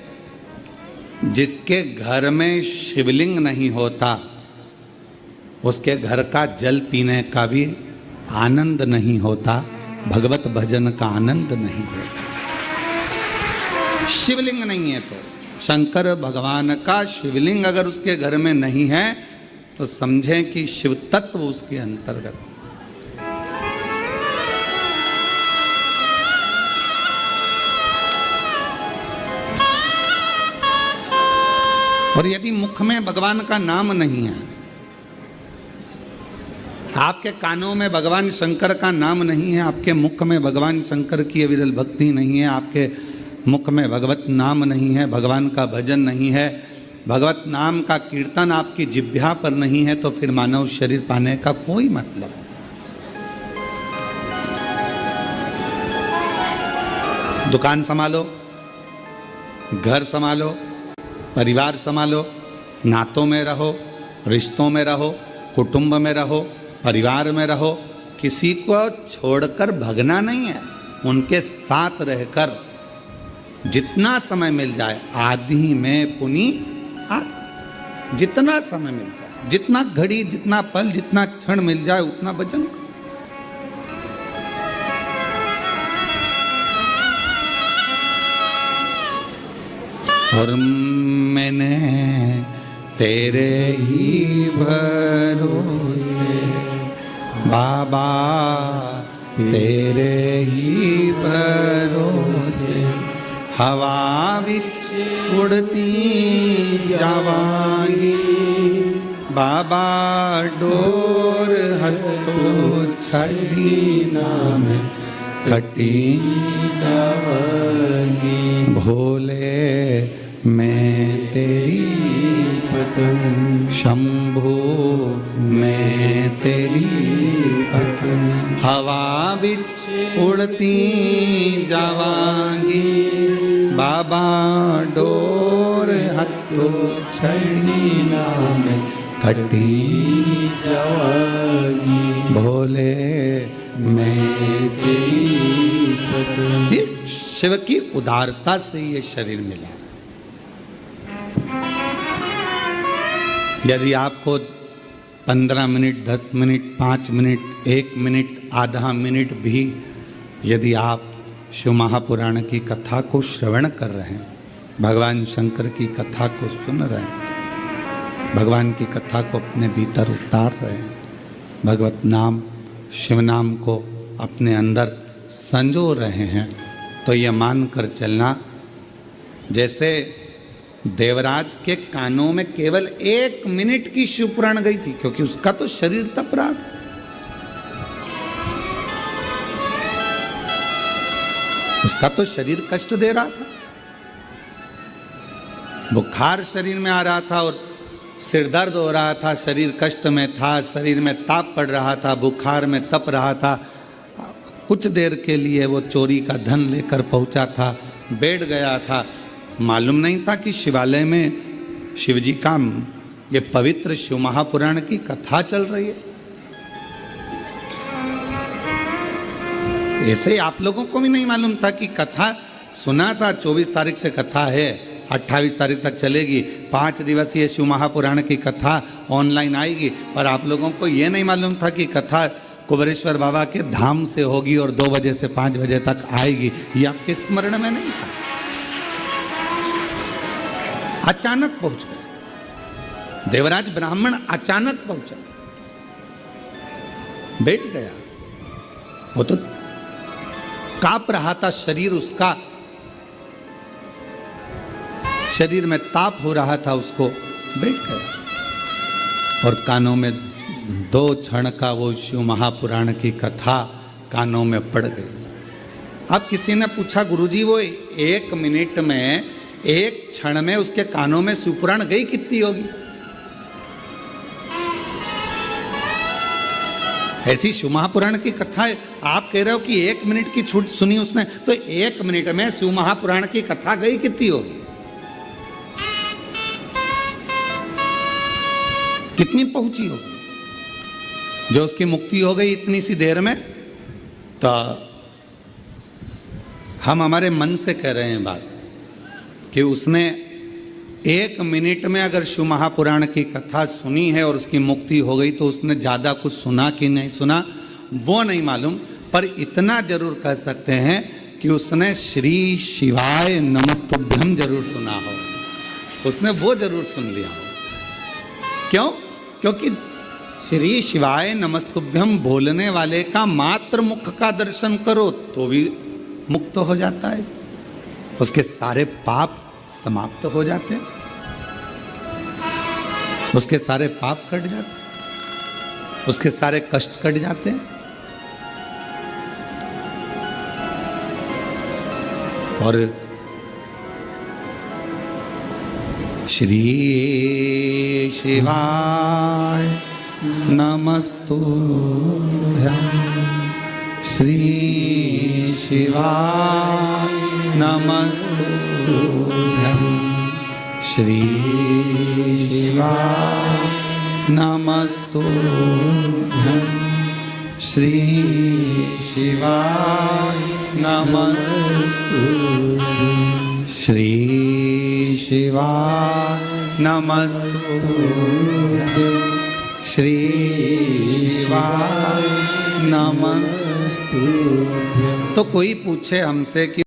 Speaker 4: जिसके घर में शिवलिंग नहीं होता उसके घर का जल पीने का भी आनंद नहीं होता, भगवत भजन का आनंद नहीं होता। शिवलिंग नहीं है तो शंकर भगवान का शिवलिंग अगर उसके घर में नहीं है तो समझें कि शिव तत्व उसके अंतर्गत। और यदि मुख में भगवान का नाम नहीं है, आपके कानों में भगवान शंकर का नाम नहीं है, आपके मुख में भगवान शंकर की अविरल भक्ति नहीं है, आपके मुख में भगवत नाम नहीं है, भगवान का भजन नहीं है, भगवत नाम का कीर्तन आपकी जिह्वा पर नहीं है, तो फिर मानव शरीर पाने का कोई मतलब। दुकान संभालो, घर संभालो, परिवार संभालो, नातों में रहो, रिश्तों में रहो, कुटुंब में रहो, परिवार में रहो, किसी को छोड़कर भगना नहीं है, उनके साथ रहकर जितना समय मिल जाए, आदि में पुनि आदि, जितना समय मिल जाए, जितना घड़ी, जितना पल, जितना क्षण मिल जाए उतना भजन करो। और मैंने तेरे ही भरोसे बाबा, तेरे ही भरोसे हवा विच उड़ती जावांगी, बाबा डोर हथो छड़ी नाम कटी जावांगी, भोले मैं तेरी पतंग, शंभो मैं तेरी पतंग, हवा बिच उड़ती जावांगी, बाबा डोर हथो छड़ी नाम कटी जावांगी, भोले मैं तेरी पतंग। ये शिव की उदारता से ये शरीर मिला। यदि आपको 15 मिनट, 10 मिनट, 5 मिनट, 1 मिनट, आधा मिनट भी यदि आप शिव महापुराण की कथा को श्रवण कर रहे हैं, भगवान शंकर की कथा को सुन रहे हैं, भगवान की कथा को अपने भीतर उतार रहे हैं, भगवत नाम शिव नाम को अपने अंदर संजो रहे हैं, तो यह मान कर चलना जैसे देवराज के कानों में केवल 1 मिनट की शिव पुराण गई थी, क्योंकि उसका तो शरीर तप रहा था। उसका तो शरीर कष्ट दे रहा था, बुखार शरीर में आ रहा था और सिर दर्द हो रहा था, शरीर कष्ट में था, शरीर में ताप पड़ रहा था, बुखार में तप रहा था। कुछ देर के लिए वो चोरी का धन लेकर पहुंचा था, बैठ गया था, मालूम नहीं था कि शिवालय में शिवजी का ये पवित्र शिव महापुराण की कथा चल रही है। ऐसे ही आप लोगों को भी नहीं मालूम था कि कथा सुना था, 24 तारीख से कथा है, 28 तारीख तक चलेगी, 5 दिवसीय शिव महापुराण की कथा ऑनलाइन आएगी, पर आप लोगों को ये नहीं मालूम था कि कथा कुबेरेश्वर बाबा के धाम से होगी और 2 बजे से 5 बजे तक आएगी। ये आपके स्मरण में नहीं था, अचानक पहुंच गए। देवराज ब्राह्मण अचानक पहुंचा, बैठ गया, वो तो कांप रहा था शरीर उसका, शरीर में ताप हो रहा था, उसको बैठ गया और कानों में 2 क्षण का वो शिव महापुराण की कथा कानों में पड़ गई। अब किसी ने पूछा, गुरुजी वो 1 मिनट में, 1 क्षण में उसके कानों में शिव पुराण गई कितनी होगी?
Speaker 2: ऐसी शिव महापुराण की कथा है, आप कह रहे हो कि 1 मिनट की छूट सुनी उसने, तो 1 मिनट में शिव महापुराण की कथा गई कितनी होगी, कितनी पहुंची होगी? जो उसकी मुक्ति हो गई इतनी सी देर में, तो हम हमारे मन से कह रहे हैं बात कि उसने 1 मिनट में अगर शिव महापुराण की कथा सुनी है और उसकी मुक्ति हो गई, तो उसने ज़्यादा कुछ सुना कि नहीं सुना वो नहीं मालूम, पर इतना जरूर कह सकते हैं कि उसने श्री शिवाय नमस्तुभ्यम जरूर सुना हो, उसने वो जरूर सुन लिया हो। क्यों? क्योंकि श्री शिवाय नमस्तुभ्यम बोलने वाले का मात्र मुख का दर्शन करो तो भी मुक्त हो जाता है, उसके सारे पाप समाप्त हो जाते हैं, उसके सारे पाप कट जाते हैं, उसके सारे कष्ट कट जाते हैं। और श्री शिवाय नमस्तुभ्यं, श्री शिवाय नमस्तुभ्यं, श्री शिवाय नमस्तुभ्यं, श्री शिवाय नमस्तुभ्यं, श्री शिवाय नमस्तुभ्यं, श्री शिवाय नमस्तुभ्यं। तो कोई पूछे हमसे कि